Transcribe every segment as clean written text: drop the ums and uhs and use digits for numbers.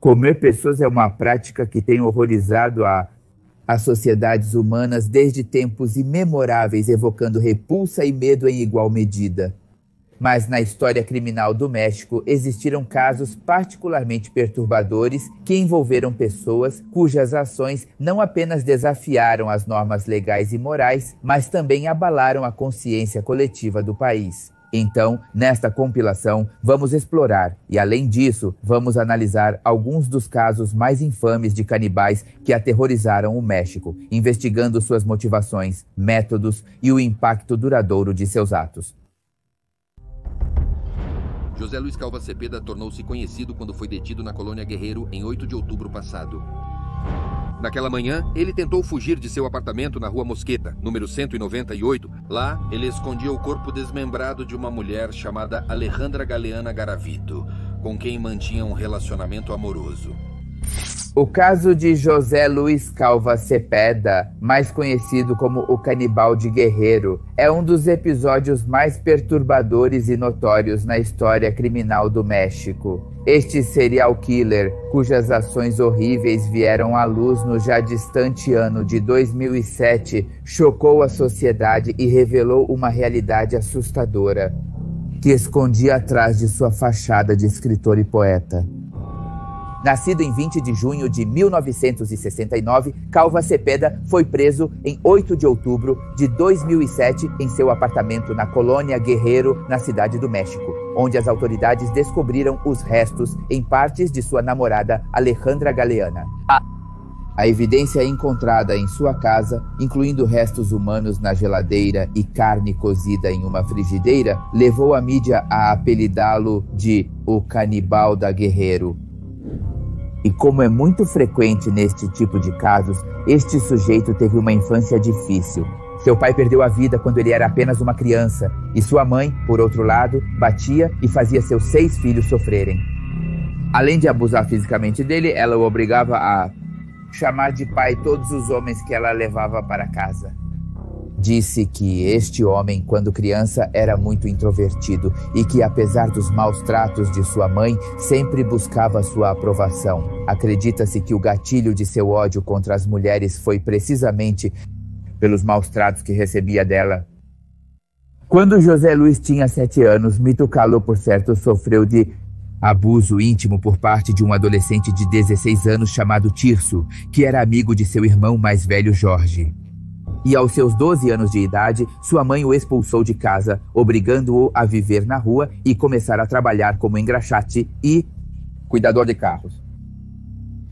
Comer pessoas é uma prática que tem horrorizado as sociedades humanas desde tempos imemoráveis, evocando repulsa e medo em igual medida. Mas na história criminal do México existiram casos particularmente perturbadores que envolveram pessoas cujas ações não apenas desafiaram as normas legais e morais, mas também abalaram a consciência coletiva do país. Então, nesta compilação, vamos explorar e, além disso, vamos analisar alguns dos casos mais infames de canibais que aterrorizaram o México, investigando suas motivações, métodos e o impacto duradouro de seus atos. José Luiz Calva Cepeda tornou-se conhecido quando foi detido na colônia Guerreiro em 8 de outubro passado. Naquela manhã, ele tentou fugir de seu apartamento na Rua Mosqueta, número 198. Lá, ele escondia o corpo desmembrado de uma mulher chamada Alejandra Galeana Garavito, com quem mantinha um relacionamento amoroso. O caso de José Luiz Calva Cepeda, mais conhecido como o Canibal de Guerreiro, é um dos episódios mais perturbadores e notórios na história criminal do México. Este serial killer, cujas ações horríveis vieram à luz no já distante ano de 2007, chocou a sociedade e revelou uma realidade assustadora, que escondia atrás de sua fachada de escritor e poeta. Nascido em 20 de junho de 1969, Calva Cepeda foi preso em 8 de outubro de 2007 em seu apartamento na colônia Guerreiro, na Cidade do México, onde as autoridades descobriram os restos em partes de sua namorada Alejandra Galeana. A evidência encontrada em sua casa, incluindo restos humanos na geladeira e carne cozida em uma frigideira, levou a mídia a apelidá-lo de o Canibal da Guerreiro. E como é muito frequente neste tipo de casos, este sujeito teve uma infância difícil. Seu pai perdeu a vida quando ele era apenas uma criança, e sua mãe, por outro lado, batia e fazia seus 6 filhos sofrerem. Além de abusar fisicamente dele, ela o obrigava a chamar de pai todos os homens que ela levava para casa. Disse que este homem, quando criança, era muito introvertido e que, apesar dos maus tratos de sua mãe, sempre buscava sua aprovação. Acredita-se que o gatilho de seu ódio contra as mulheres foi precisamente pelos maus tratos que recebia dela. Quando José Luiz tinha 7 anos, Mito Caló, por certo, sofreu de abuso íntimo por parte de um adolescente de 16 anos chamado Tirso, que era amigo de seu irmão mais velho, Jorge. E aos seus 12 anos de idade, sua mãe o expulsou de casa, obrigando-o a viver na rua e começar a trabalhar como engraxate e cuidador de carros.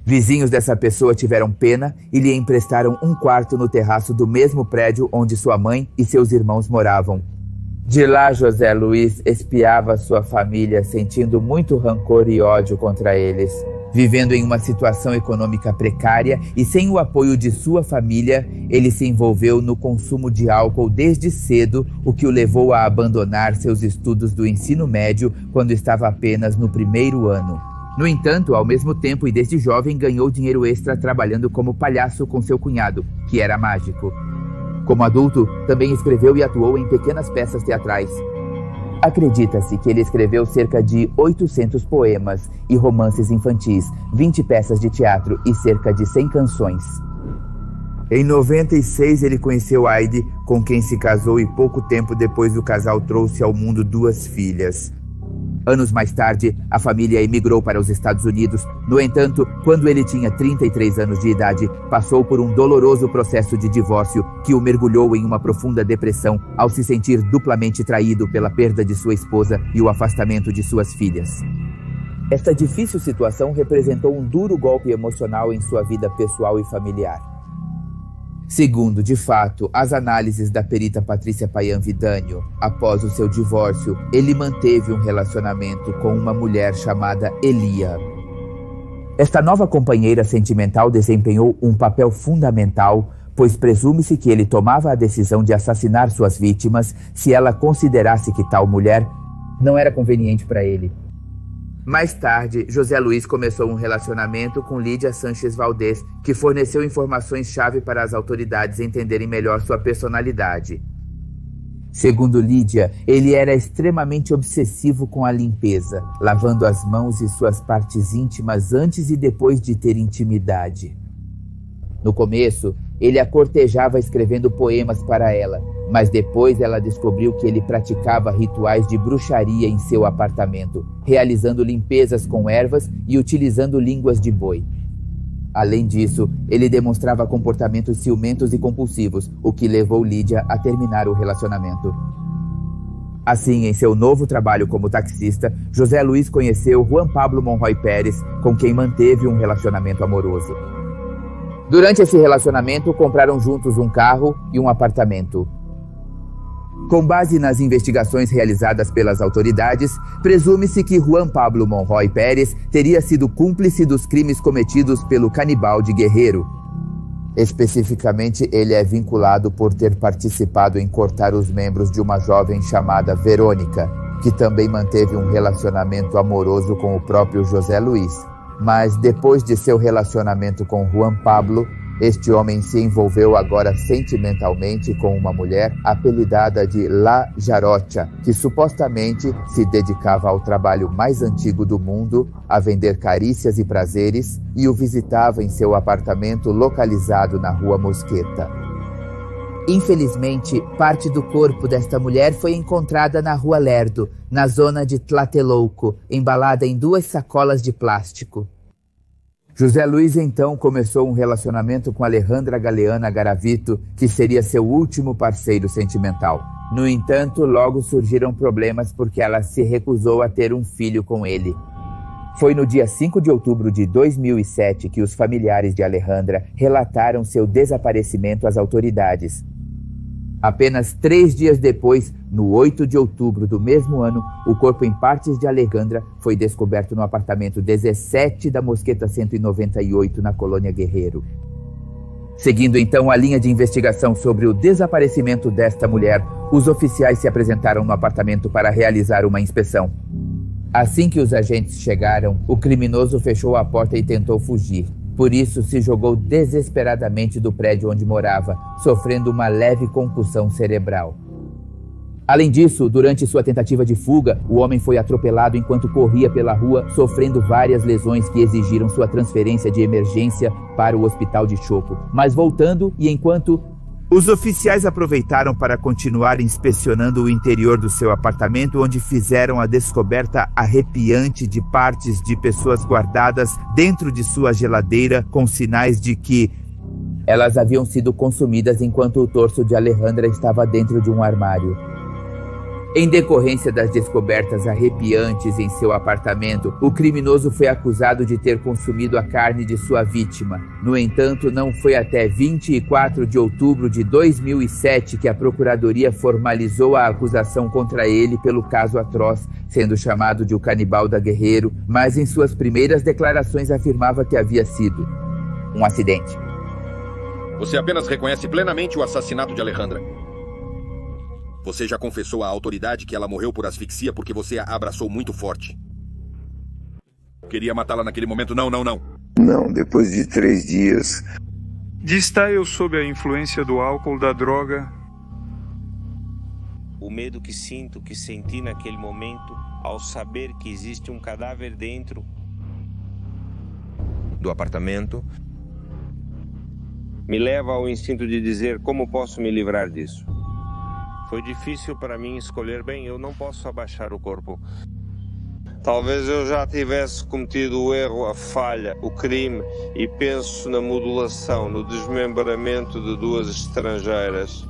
Vizinhos dessa pessoa tiveram pena e lhe emprestaram um quarto no terraço do mesmo prédio onde sua mãe e seus irmãos moravam. De lá, José Luiz espiava sua família, sentindo muito rancor e ódio contra eles. Vivendo em uma situação econômica precária e sem o apoio de sua família, ele se envolveu no consumo de álcool desde cedo, o que o levou a abandonar seus estudos do ensino médio quando estava apenas no 1º ano. No entanto, ao mesmo tempo e desde jovem, ganhou dinheiro extra trabalhando como palhaço com seu cunhado, que era mágico. Como adulto, também escreveu e atuou em pequenas peças teatrais. Acredita-se que ele escreveu cerca de 800 poemas e romances infantis, 20 peças de teatro e cerca de 100 canções. Em 96, ele conheceu Aide, com quem se casou, e pouco tempo depois o casal trouxe ao mundo 2 filhas. Anos mais tarde, a família emigrou para os Estados Unidos. No entanto, quando ele tinha 33 anos de idade, passou por um doloroso processo de divórcio que o mergulhou em uma profunda depressão ao se sentir duplamente traído pela perda de sua esposa e o afastamento de suas filhas. Esta difícil situação representou um duro golpe emocional em sua vida pessoal e familiar. Segundo, de fato, as análises da perita Patrícia Payan Vidânio, após o seu divórcio, ele manteve um relacionamento com uma mulher chamada Elia. Esta nova companheira sentimental desempenhou um papel fundamental, pois presume-se que ele tomava a decisão de assassinar suas vítimas se ela considerasse que tal mulher não era conveniente para ele. Mais tarde, José Luiz começou um relacionamento com Lídia Sánchez Valdez, que forneceu informações-chave para as autoridades entenderem melhor sua personalidade. Segundo Lídia, ele era extremamente obsessivo com a limpeza, lavando as mãos e suas partes íntimas antes e depois de ter intimidade. No começo, ele a cortejava escrevendo poemas para ela, mas depois ela descobriu que ele praticava rituais de bruxaria em seu apartamento, realizando limpezas com ervas e utilizando línguas de boi. Além disso, ele demonstrava comportamentos ciumentos e compulsivos, o que levou Lídia a terminar o relacionamento. Assim, em seu novo trabalho como taxista, José Luiz conheceu Juan Pablo Monroy Pérez, com quem manteve um relacionamento amoroso. Durante esse relacionamento, compraram juntos um carro e um apartamento. Com base nas investigações realizadas pelas autoridades, presume-se que Juan Pablo Monroy Pérez teria sido cúmplice dos crimes cometidos pelo canibal de Guerreiro. Especificamente, ele é vinculado por ter participado em cortar os membros de uma jovem chamada Verônica, que também manteve um relacionamento amoroso com o próprio José Luiz. Mas depois de seu relacionamento com Juan Pablo, este homem se envolveu agora sentimentalmente com uma mulher apelidada de La Jarocha, que supostamente se dedicava ao trabalho mais antigo do mundo, a vender carícias e prazeres, e o visitava em seu apartamento localizado na Rua Mosqueta. Infelizmente, parte do corpo desta mulher foi encontrada na Rua Lerdo, na zona de Tlatelolco, embalada em 2 sacolas de plástico. José Luiz então começou um relacionamento com Alejandra Galeana Garavito, que seria seu último parceiro sentimental. No entanto, logo surgiram problemas porque ela se recusou a ter um filho com ele. Foi no dia 5 de outubro de 2007 que os familiares de Alejandra relataram seu desaparecimento às autoridades. Apenas 3 dias depois, no 8 de outubro do mesmo ano, o corpo em partes de Alejandra foi descoberto no apartamento 17 da Mosqueta 198, na Colônia Guerreiro. Seguindo então a linha de investigação sobre o desaparecimento desta mulher, os oficiais se apresentaram no apartamento para realizar uma inspeção. Assim que os agentes chegaram, o criminoso fechou a porta e tentou fugir. Por isso, se jogou desesperadamente do prédio onde morava, sofrendo uma leve concussão cerebral. Além disso, durante sua tentativa de fuga, o homem foi atropelado enquanto corria pela rua, sofrendo várias lesões que exigiram sua transferência de emergência para o hospital de Choco. Mas voltando, e enquanto os oficiais aproveitaram para continuar inspecionando o interior do seu apartamento, onde fizeram a descoberta arrepiante de partes de pessoas guardadas dentro de sua geladeira, com sinais de que elas haviam sido consumidas enquanto o torso de Alejandra estava dentro de um armário. Em decorrência das descobertas arrepiantes em seu apartamento, o criminoso foi acusado de ter consumido a carne de sua vítima. No entanto, não foi até 24 de outubro de 2007 que a Procuradoria formalizou a acusação contra ele pelo caso atroz, sendo chamado de o canibal da Guerreiro, mas em suas primeiras declarações afirmava que havia sido um acidente. Você apenas reconhece plenamente o assassinato de Alejandra. Você já confessou à autoridade que ela morreu por asfixia porque você a abraçou muito forte. Queria matá-la naquele momento? Não. Não, depois de 3 dias. De estar eu sob a influência do álcool, da droga. O medo que senti naquele momento, ao saber que existe um cadáver dentro do apartamento, me leva ao instinto de dizer como posso me livrar disso. Foi difícil para mim escolher bem, eu não posso abaixar o corpo. Talvez eu já tivesse cometido o erro, a falha, o crime, e penso na mutilação, no desmembramento de 2 estrangeiras.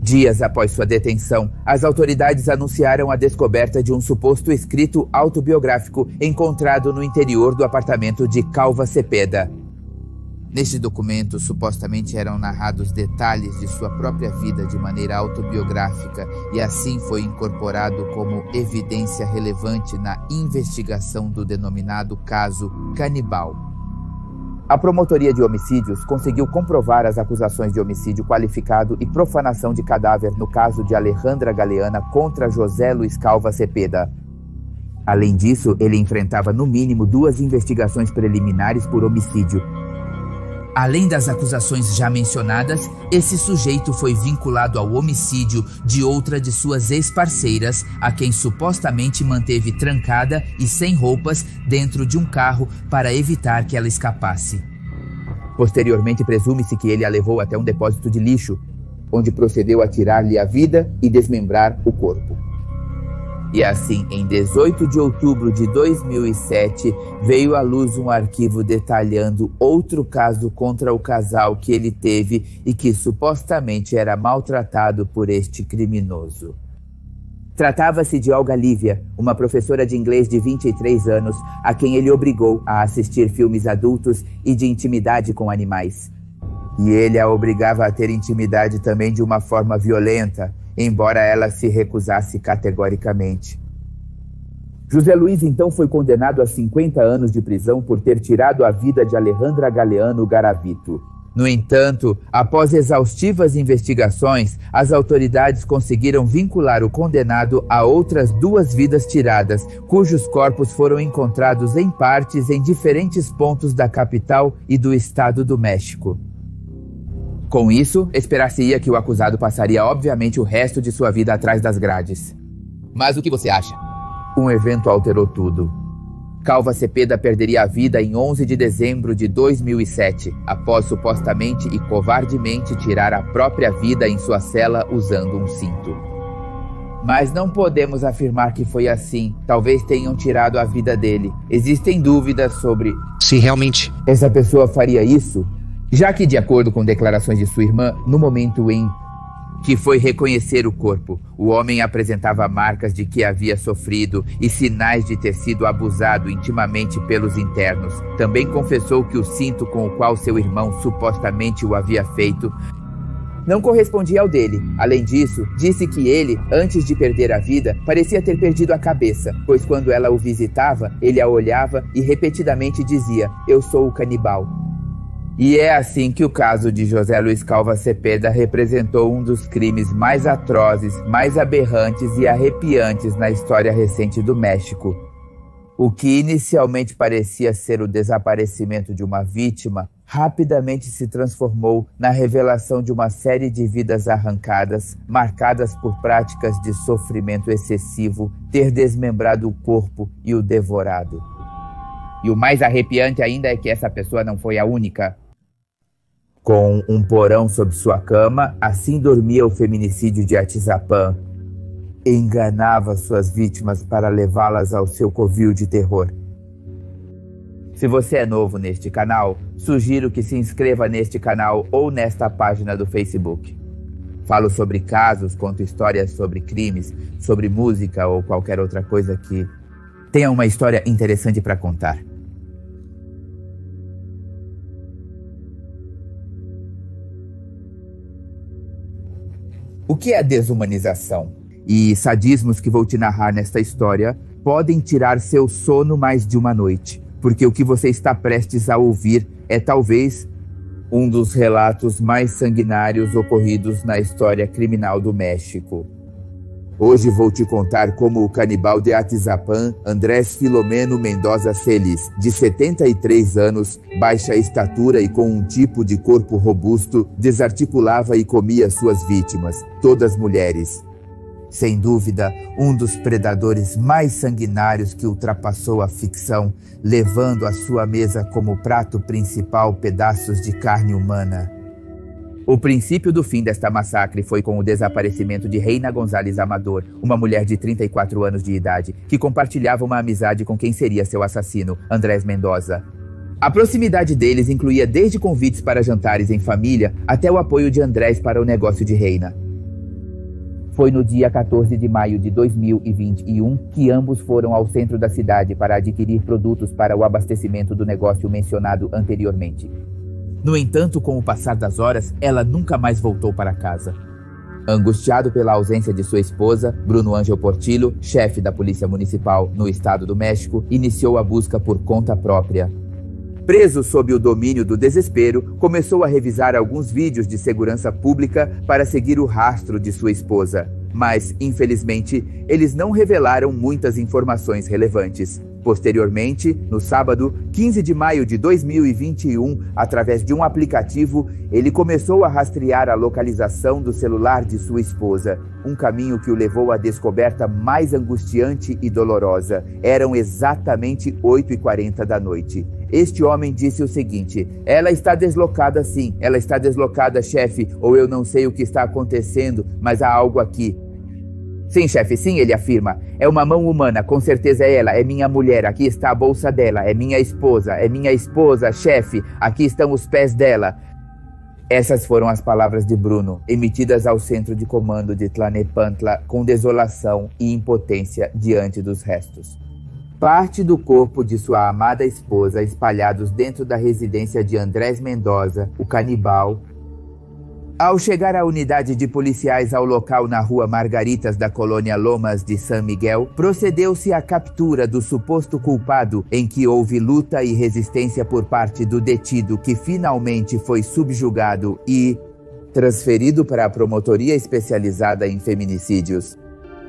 Dias após sua detenção, as autoridades anunciaram a descoberta de um suposto escrito autobiográfico encontrado no interior do apartamento de Calva Cepeda. Neste documento, supostamente eram narrados detalhes de sua própria vida de maneira autobiográfica e assim foi incorporado como evidência relevante na investigação do denominado caso Canibal. A Promotoria de Homicídios conseguiu comprovar as acusações de homicídio qualificado e profanação de cadáver no caso de Alejandra Galeana contra José Luiz Calva Cepeda. Além disso, ele enfrentava no mínimo 2 investigações preliminares por homicídio. Além das acusações já mencionadas, esse sujeito foi vinculado ao homicídio de outra de suas ex-parceiras, a quem supostamente manteve trancada e sem roupas dentro de um carro para evitar que ela escapasse. Posteriormente, presume-se que ele a levou até um depósito de lixo, onde procedeu a tirar-lhe a vida e desmembrar o corpo. E assim, em 18 de outubro de 2007, veio à luz um arquivo detalhando outro caso contra o casal que ele teve e que supostamente era maltratado por este criminoso. Tratava-se de Olga Lívia, uma professora de inglês de 23 anos, a quem ele obrigou a assistir filmes adultos e de intimidade com animais. E ele a obrigava a ter intimidade também de uma forma violenta, embora ela se recusasse categoricamente. José Luiz então foi condenado a 50 anos de prisão por ter tirado a vida de Alejandra Galeano Garavito. No entanto, após exaustivas investigações, as autoridades conseguiram vincular o condenado a outras 2 vidas tiradas, cujos corpos foram encontrados em partes em diferentes pontos da capital e do estado do México. Com isso, esperar-se-ia que o acusado passaria obviamente o resto de sua vida atrás das grades. Mas o que você acha? Um evento alterou tudo. Calva Cepeda perderia a vida em 11 de dezembro de 2007, após supostamente e covardemente tirar a própria vida em sua cela usando um cinto. Mas não podemos afirmar que foi assim. Talvez tenham tirado a vida dele. Existem dúvidas sobre se realmente essa pessoa faria isso, já que, de acordo com declarações de sua irmã, no momento em que foi reconhecer o corpo, o homem apresentava marcas de que havia sofrido e sinais de ter sido abusado intimamente pelos internos. Também confessou que o cinto com o qual seu irmão supostamente o havia feito não correspondia ao dele. Além disso, disse que ele, antes de perder a vida, parecia ter perdido a cabeça, pois quando ela o visitava, ele a olhava e repetidamente dizia: "Eu sou o canibal". E é assim que o caso de José Luiz Calva Cepeda representou um dos crimes mais atrozes, mais aberrantes e arrepiantes na história recente do México. O que inicialmente parecia ser o desaparecimento de uma vítima, rapidamente se transformou na revelação de uma série de vidas arrancadas, marcadas por práticas de sofrimento excessivo, ter desmembrado o corpo e o devorado. E o mais arrepiante ainda é que essa pessoa não foi a única. Com um porão sob sua cama, assim dormia o feminicídio de Atizapán. Enganava suas vítimas para levá-las ao seu covil de terror. Se você é novo neste canal, sugiro que se inscreva neste canal ou nesta página do Facebook. Falo sobre casos, conto histórias sobre crimes, sobre música ou qualquer outra coisa que tenha uma história interessante para contar. O que é a desumanização? E sadismos que vou te narrar nesta história podem tirar seu sono mais de uma noite, porque o que você está prestes a ouvir é talvez um dos relatos mais sanguinários ocorridos na história criminal do México. Hoje vou te contar como o canibal de Atizapán, Andrés Filomeno Mendoza Celis, de 73 anos, baixa estatura e com um tipo de corpo robusto, desarticulava e comia suas vítimas, todas mulheres. Sem dúvida, um dos predadores mais sanguinários que ultrapassou a ficção, levando à sua mesa como prato principal pedaços de carne humana. O princípio do fim desta massacre foi com o desaparecimento de Reina González Amador, uma mulher de 34 anos de idade, que compartilhava uma amizade com quem seria seu assassino, Andrés Mendoza. A proximidade deles incluía desde convites para jantares em família até o apoio de Andrés para o negócio de Reina. Foi no dia 14 de maio de 2021 que ambos foram ao centro da cidade para adquirir produtos para o abastecimento do negócio mencionado anteriormente. No entanto, com o passar das horas, ela nunca mais voltou para casa. Angustiado pela ausência de sua esposa, Bruno Ángel Portillo, chefe da Polícia Municipal no estado do México, iniciou a busca por conta própria. Preso sob o domínio do desespero, começou a revisar alguns vídeos de segurança pública para seguir o rastro de sua esposa. Mas, infelizmente, eles não revelaram muitas informações relevantes. Posteriormente, no sábado, 15 de maio de 2021, através de um aplicativo, ele começou a rastrear a localização do celular de sua esposa, um caminho que o levou à descoberta mais angustiante e dolorosa. Eram exatamente 8h40 da noite. Este homem disse o seguinte: ela está deslocada sim, ela está deslocada, chefe, ou eu não sei o que está acontecendo, mas há algo aqui. Sim, chefe, sim, ele afirma. É uma mão humana, com certeza é ela, é minha mulher, aqui está a bolsa dela, é minha esposa, chefe, aqui estão os pés dela. Essas foram as palavras de Bruno, emitidas ao centro de comando de Tlalnepantla com desolação e impotência diante dos restos. Parte do corpo de sua amada esposa espalhados dentro da residência de Andrés Mendoza, o canibal. Ao chegar a unidade de policiais ao local na rua Margaritas da colônia Lomas de San Miguel, procedeu-se à captura do suposto culpado, em que houve luta e resistência por parte do detido, que finalmente foi subjugado e transferido para a promotoria especializada em feminicídios.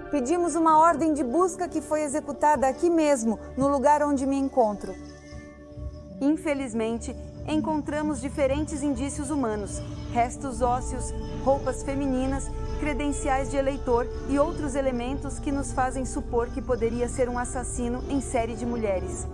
Pedimos uma ordem de busca que foi executada aqui mesmo, no lugar onde me encontro. Infelizmente, encontramos diferentes indícios humanos, restos ósseos, roupas femininas, credenciais de eleitor e outros elementos que nos fazem supor que poderia ser um assassino em série de mulheres.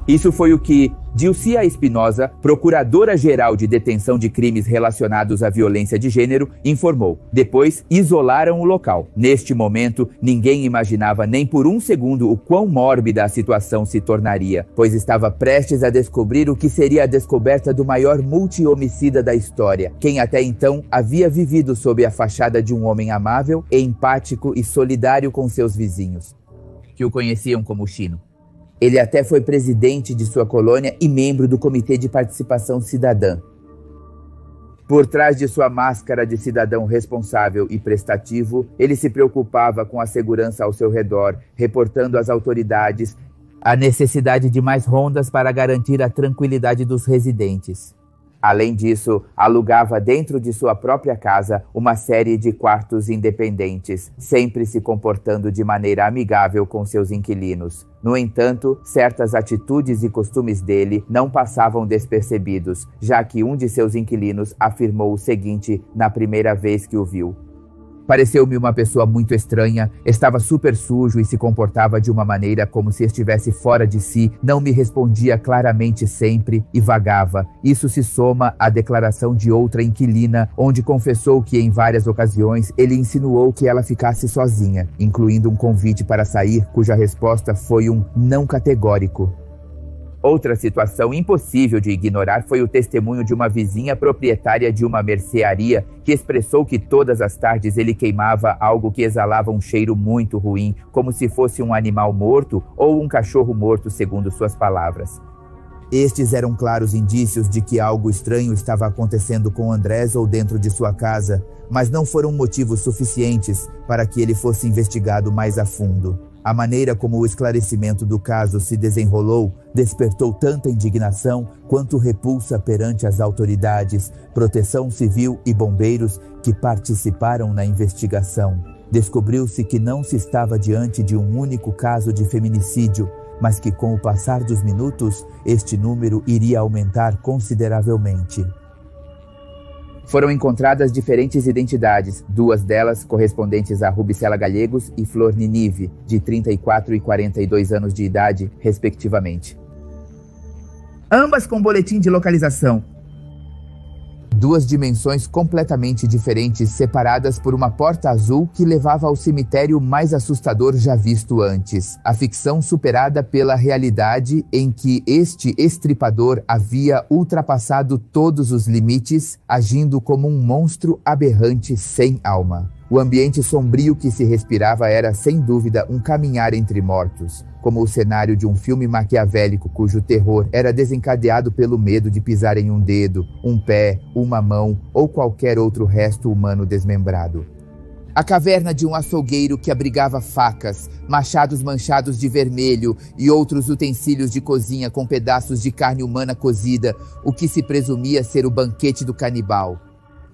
Isso foi o que Dilcia Espinosa, procuradora-geral de detenção de crimes relacionados à violência de gênero, informou. Depois, isolaram o local. Neste momento, ninguém imaginava nem por um segundo o quão mórbida a situação se tornaria, pois estava prestes a descobrir o que seria a descoberta do maior multi-homicida da história, quem até então havia vivido sob a fachada de um homem amável, empático e solidário com seus vizinhos, que o conheciam como Chino. Ele até foi presidente de sua colônia e membro do Comitê de Participação Cidadã. Por trás de sua máscara de cidadão responsável e prestativo, ele se preocupava com a segurança ao seu redor, reportando às autoridades a necessidade de mais rondas para garantir a tranquilidade dos residentes. Além disso, alugava dentro de sua própria casa uma série de quartos independentes, sempre se comportando de maneira amigável com seus inquilinos. No entanto, certas atitudes e costumes dele não passavam despercebidos, já que um de seus inquilinos afirmou o seguinte na primeira vez que o viu: pareceu-me uma pessoa muito estranha, estava super sujo e se comportava de uma maneira como se estivesse fora de si, não me respondia claramente sempre e vagava. Isso se soma à declaração de outra inquilina, onde confessou que em várias ocasiões ele insinuou que ela ficasse sozinha, incluindo um convite para sair, cuja resposta foi um não categórico. Outra situação impossível de ignorar foi o testemunho de uma vizinha proprietária de uma mercearia que expressou que todas as tardes ele queimava algo que exalava um cheiro muito ruim, como se fosse um animal morto ou um cachorro morto, segundo suas palavras. Estes eram claros indícios de que algo estranho estava acontecendo com Andrés ou dentro de sua casa, mas não foram motivos suficientes para que ele fosse investigado mais a fundo. A maneira como o esclarecimento do caso se desenrolou despertou tanta indignação quanto repulsa perante as autoridades, proteção civil e bombeiros que participaram na investigação. Descobriu-se que não se estava diante de um único caso de feminicídio, mas que com o passar dos minutos, este número iria aumentar consideravelmente. Foram encontradas diferentes identidades, duas delas correspondentes a Rubicela Gallegos e Flor Ninive, de 34 e 42 anos de idade, respectivamente. Ambas com boletim de localização. Duas dimensões completamente diferentes, separadas por uma porta azul que levava ao cemitério mais assustador já visto antes. A ficção superada pela realidade em que este estripador havia ultrapassado todos os limites, agindo como um monstro aberrante sem alma. O ambiente sombrio que se respirava era, sem dúvida, um caminhar entre mortos, como o cenário de um filme maquiavélico cujo terror era desencadeado pelo medo de pisar em um dedo, um pé, uma mão ou qualquer outro resto humano desmembrado. A caverna de um açougueiro que abrigava facas, machados manchados de vermelho e outros utensílios de cozinha com pedaços de carne humana cozida, o que se presumia ser o banquete do canibal.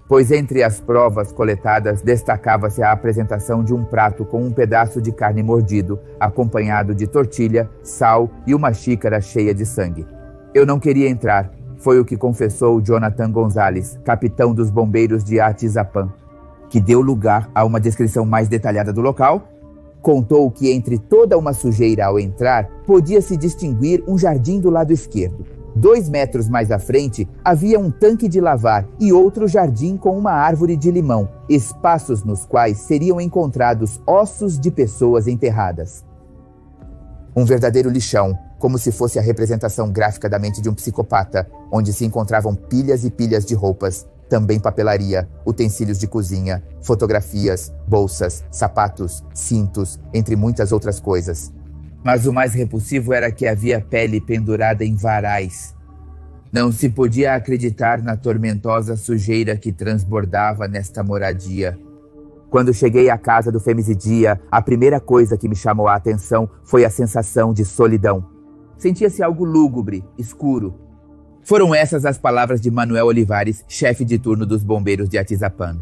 pois entre as provas coletadas destacava-se a apresentação de um prato com um pedaço de carne mordido, acompanhado de tortilha, sal e uma xícara cheia de sangue. Eu não queria entrar, foi o que confessou Jonathan Gonzalez, capitão dos bombeiros de Atizapán, que deu lugar a uma descrição mais detalhada do local. Contou que entre toda uma sujeira ao entrar, podia-se distinguir um jardim do lado esquerdo. 2 metros mais à frente, havia um tanque de lavar e outro jardim com uma árvore de limão, espaços nos quais seriam encontrados ossos de pessoas enterradas. Um verdadeiro lixão, como se fosse a representação gráfica da mente de um psicopata, onde se encontravam pilhas e pilhas de roupas, também papelaria, utensílios de cozinha, fotografias, bolsas, sapatos, cintos, entre muitas outras coisas. Mas o mais repulsivo era que havia pele pendurada em varais. Não se podia acreditar na tormentosa sujeira que transbordava nesta moradia. Quando cheguei à casa do femicidia, a primeira coisa que me chamou a atenção foi a sensação de solidão. Sentia-se algo lúgubre, escuro. Foram essas as palavras de Manuel Olivares, chefe de turno dos bombeiros de Atizapán.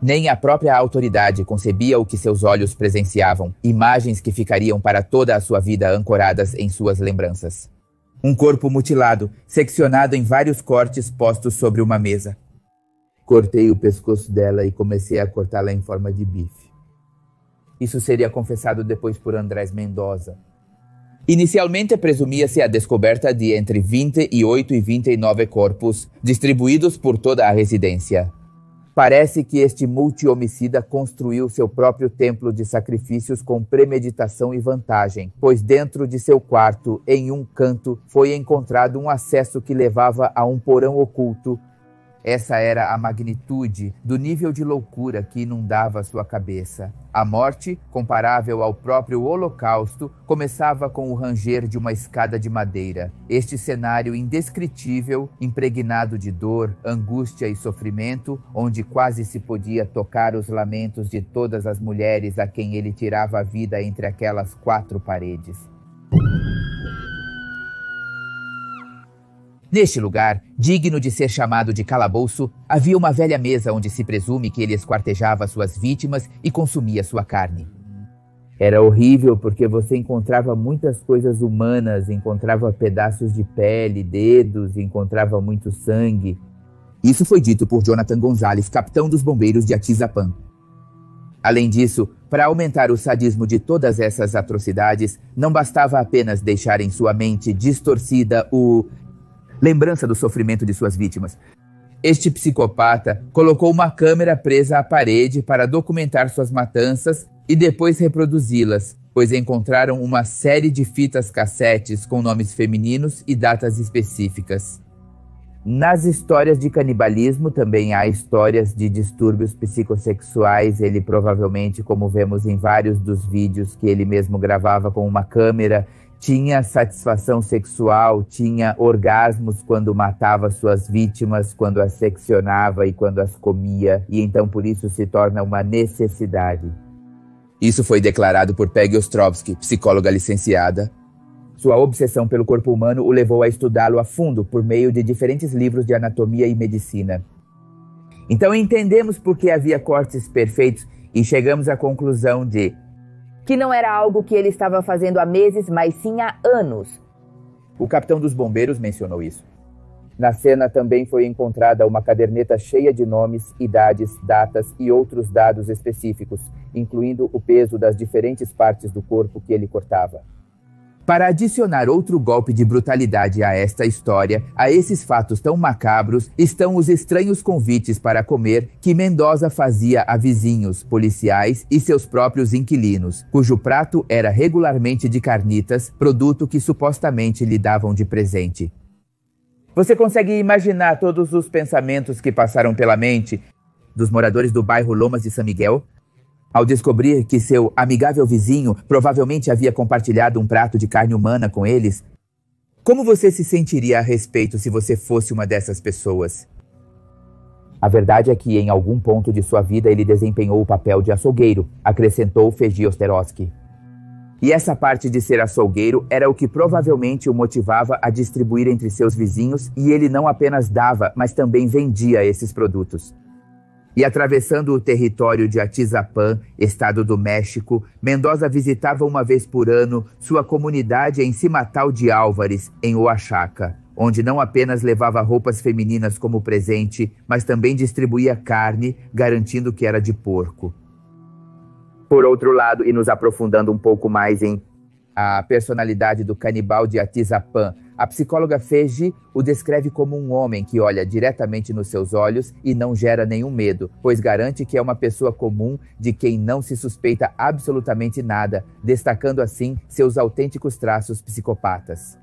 Nem a própria autoridade concebia o que seus olhos presenciavam, imagens que ficariam para toda a sua vida ancoradas em suas lembranças. Um corpo mutilado, seccionado em vários cortes postos sobre uma mesa. Cortei o pescoço dela e comecei a cortá-la em forma de bife. Isso seria confessado depois por Andrés Mendoza. Inicialmente presumia-se a descoberta de entre 28 e 29 corpos, distribuídos por toda a residência. Parece que este multi-homicida construiu seu próprio templo de sacrifícios com premeditação e vantagem, pois dentro de seu quarto, em um canto, foi encontrado um acesso que levava a um porão oculto. Essa era a magnitude do nível de loucura que inundava sua cabeça. A morte, comparável ao próprio Holocausto, começava com o ranger de uma escada de madeira. Este cenário indescritível, impregnado de dor, angústia e sofrimento, onde quase se podia tocar os lamentos de todas as mulheres a quem ele tirava a vida entre aquelas 4 paredes. Neste lugar, digno de ser chamado de calabouço, havia uma velha mesa onde se presume que ele esquartejava suas vítimas e consumia sua carne. Era horrível porque você encontrava muitas coisas humanas, encontrava pedaços de pele, dedos, encontrava muito sangue. Isso foi dito por Jonathan Gonzalez, capitão dos bombeiros de Atizapán. Além disso, para aumentar o sadismo de todas essas atrocidades, não bastava apenas deixar em sua mente distorcida lembrança do sofrimento de suas vítimas. Este psicopata colocou uma câmera presa à parede para documentar suas matanças e depois reproduzi-las, pois encontraram uma série de fitas cassetes com nomes femininos e datas específicas. Nas histórias de canibalismo também há histórias de distúrbios psicossexuais. Ele provavelmente, como vemos em vários dos vídeos que ele mesmo gravava com uma câmera, tinha satisfação sexual, tinha orgasmos quando matava suas vítimas, quando as seccionava e quando as comia, e então por isso se torna uma necessidade. Isso foi declarado por Peggy Ostrovsky, psicóloga licenciada. Sua obsessão pelo corpo humano o levou a estudá-lo a fundo por meio de diferentes livros de anatomia e medicina. Então entendemos por que havia cortes perfeitos e chegamos à conclusão de que não era algo que ele estava fazendo há meses, mas sim há anos. O capitão dos bombeiros mencionou isso. Na cena também foi encontrada uma caderneta cheia de nomes, idades, datas e outros dados específicos, incluindo o peso das diferentes partes do corpo que ele cortava. Para adicionar outro golpe de brutalidade a esta história, a esses fatos tão macabros, estão os estranhos convites para comer que Mendoza fazia a vizinhos, policiais e seus próprios inquilinos, cujo prato era regularmente de carnitas, produto que supostamente lhe davam de presente. Você consegue imaginar todos os pensamentos que passaram pela mente dos moradores do bairro Lomas de San Miguel? Ao descobrir que seu amigável vizinho provavelmente havia compartilhado um prato de carne humana com eles, como você se sentiria a respeito se você fosse uma dessas pessoas? A verdade é que em algum ponto de sua vida ele desempenhou o papel de açougueiro, acrescentou Feji Osterowski. E essa parte de ser açougueiro era o que provavelmente o motivava a distribuir entre seus vizinhos, e ele não apenas dava, mas também vendia esses produtos. E atravessando o território de Atizapán, estado do México, Mendoza visitava uma vez por ano sua comunidade em Cimatal de Álvares, em Oaxaca, onde não apenas levava roupas femininas como presente, mas também distribuía carne, garantindo que era de porco. Por outro lado, e nos aprofundando um pouco mais em a personalidade do canibal de Atizapán, a psicóloga Feji o descreve como um homem que olha diretamente nos seus olhos e não gera nenhum medo, pois garante que é uma pessoa comum de quem não se suspeita absolutamente nada, destacando assim seus autênticos traços psicopatas.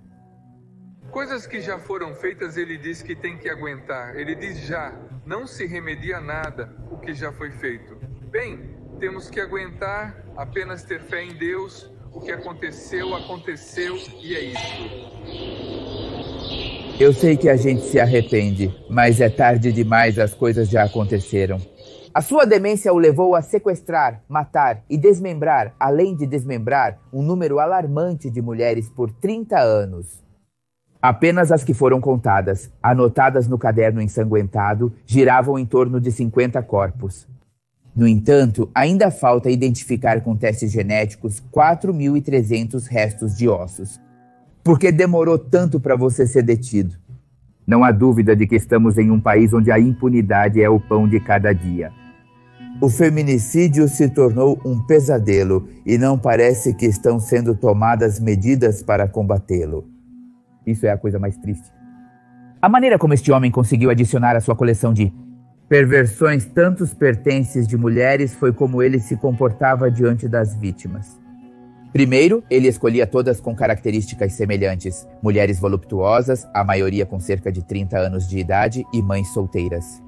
Coisas que já foram feitas, ele diz que tem que aguentar. Ele diz já, não se remedia nada o que já foi feito. Bem, temos que aguentar, apenas ter fé em Deus. O que aconteceu, aconteceu e é isso. Eu sei que a gente se arrepende, mas é tarde demais, as coisas já aconteceram. A sua demência o levou a sequestrar, matar e desmembrar, além de desmembrar, um número alarmante de mulheres por 30 anos. Apenas as que foram contadas, anotadas no caderno ensanguentado, giravam em torno de 50 corpos. No entanto, ainda falta identificar com testes genéticos 4.300 restos de ossos. Por que demorou tanto para você ser detido? Não há dúvida de que estamos em um país onde a impunidade é o pão de cada dia. O feminicídio se tornou um pesadelo e não parece que estão sendo tomadas medidas para combatê-lo. Isso é a coisa mais triste. A maneira como este homem conseguiu adicionar à sua coleção de perversões tantos pertences de mulheres foi como ele se comportava diante das vítimas. Primeiro, ele escolhia todas com características semelhantes. Mulheres voluptuosas, a maioria com cerca de 30 anos de idade e mães solteiras.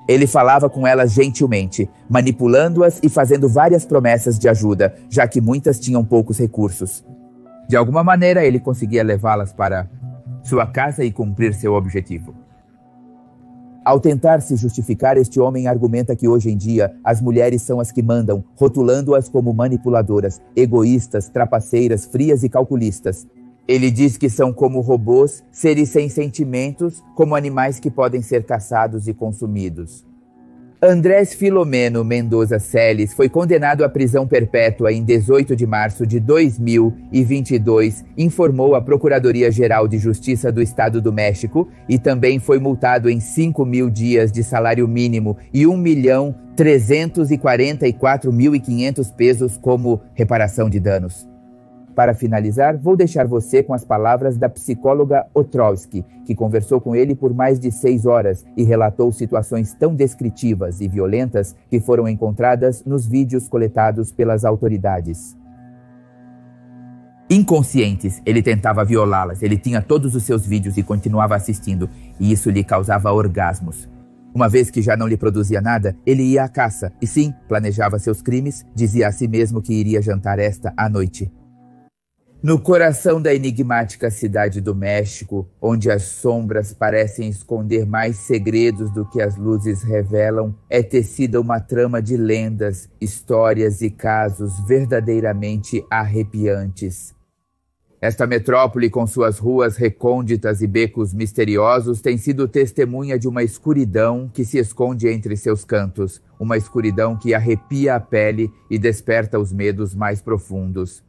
Ele falava com elas gentilmente, manipulando-as e fazendo várias promessas de ajuda, já que muitas tinham poucos recursos. De alguma maneira, ele conseguia levá-las para sua casa e cumprir seu objetivo. Ao tentar se justificar, este homem argumenta que hoje em dia as mulheres são as que mandam, rotulando-as como manipuladoras, egoístas, trapaceiras, frias e calculistas. Ele diz que são como robôs, seres sem sentimentos, como animais que podem ser caçados e consumidos. Andrés Filomeno Mendoza Celis foi condenado à prisão perpétua em 18 de março de 2022, informou a Procuradoria-Geral de Justiça do Estado do México, e também foi multado em 5.000 dias de salário mínimo e 1.344.500 pesos como reparação de danos. Para finalizar, vou deixar você com as palavras da psicóloga Ostrowski, que conversou com ele por mais de 6 horas e relatou situações tão descritivas e violentas que foram encontradas nos vídeos coletados pelas autoridades. Inconscientes, ele tentava violá-las, ele tinha todos os seus vídeos e continuava assistindo, e isso lhe causava orgasmos. Uma vez que já não lhe produzia nada, ele ia à caça, e sim, planejava seus crimes, dizia a si mesmo que iria jantar esta à noite. No coração da enigmática cidade do México, onde as sombras parecem esconder mais segredos do que as luzes revelam, é tecida uma trama de lendas, histórias e casos verdadeiramente arrepiantes. Esta metrópole, com suas ruas recônditas e becos misteriosos, tem sido testemunha de uma escuridão que se esconde entre seus cantos, uma escuridão que arrepia a pele e desperta os medos mais profundos.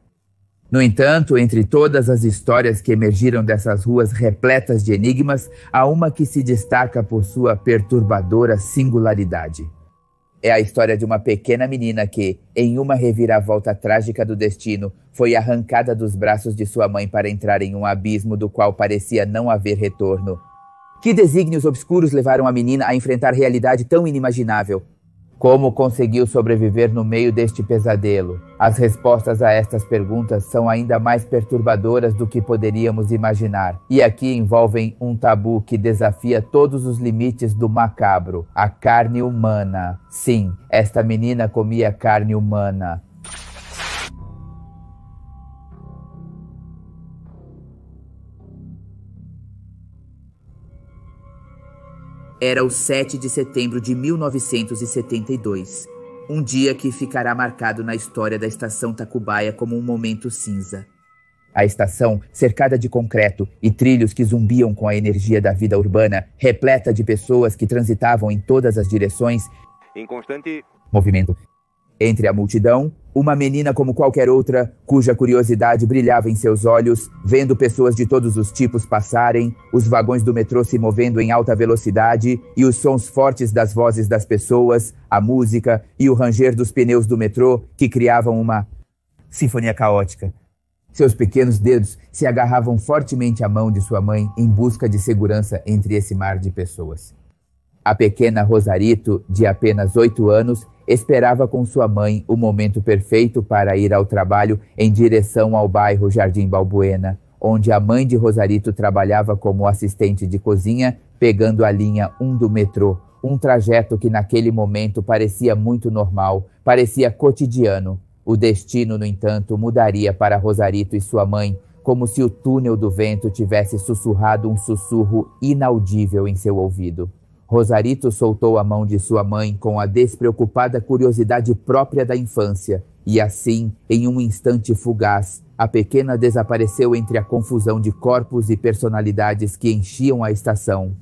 No entanto, entre todas as histórias que emergiram dessas ruas repletas de enigmas, há uma que se destaca por sua perturbadora singularidade. É a história de uma pequena menina que, em uma reviravolta trágica do destino, foi arrancada dos braços de sua mãe para entrar em um abismo do qual parecia não haver retorno. Que desígnios obscuros levaram a menina a enfrentar realidade tão inimaginável? Como conseguiu sobreviver no meio deste pesadelo? As respostas a estas perguntas são ainda mais perturbadoras do que poderíamos imaginar. E aqui envolvem um tabu que desafia todos os limites do macabro: a carne humana. Sim, esta menina comia carne humana. Era o 7 de setembro de 1972, um dia que ficará marcado na história da estação Tacubaya como um momento cinza. A estação, cercada de concreto e trilhos que zumbiam com a energia da vida urbana, repleta de pessoas que transitavam em todas as direções, em constante movimento. Entre a multidão, uma menina como qualquer outra, cuja curiosidade brilhava em seus olhos, vendo pessoas de todos os tipos passarem, os vagões do metrô se movendo em alta velocidade e os sons fortes das vozes das pessoas, a música e o ranger dos pneus do metrô que criavam uma sinfonia caótica. Seus pequenos dedos se agarravam fortemente à mão de sua mãe em busca de segurança entre esse mar de pessoas. A pequena Rosarito, de apenas 8 anos, esperava com sua mãe o momento perfeito para ir ao trabalho em direção ao bairro Jardim Balbuena, onde a mãe de Rosarito trabalhava como assistente de cozinha, pegando a linha 1 do metrô, um trajeto que naquele momento parecia muito normal, parecia cotidiano. O destino, no entanto, mudaria para Rosarito e sua mãe, como se o túnel do vento tivesse sussurrado um sussurro inaudível em seu ouvido. Rosarito soltou a mão de sua mãe com a despreocupada curiosidade própria da infância, e assim, em um instante fugaz, a pequena desapareceu entre a confusão de corpos e personalidades que enchiam a estação.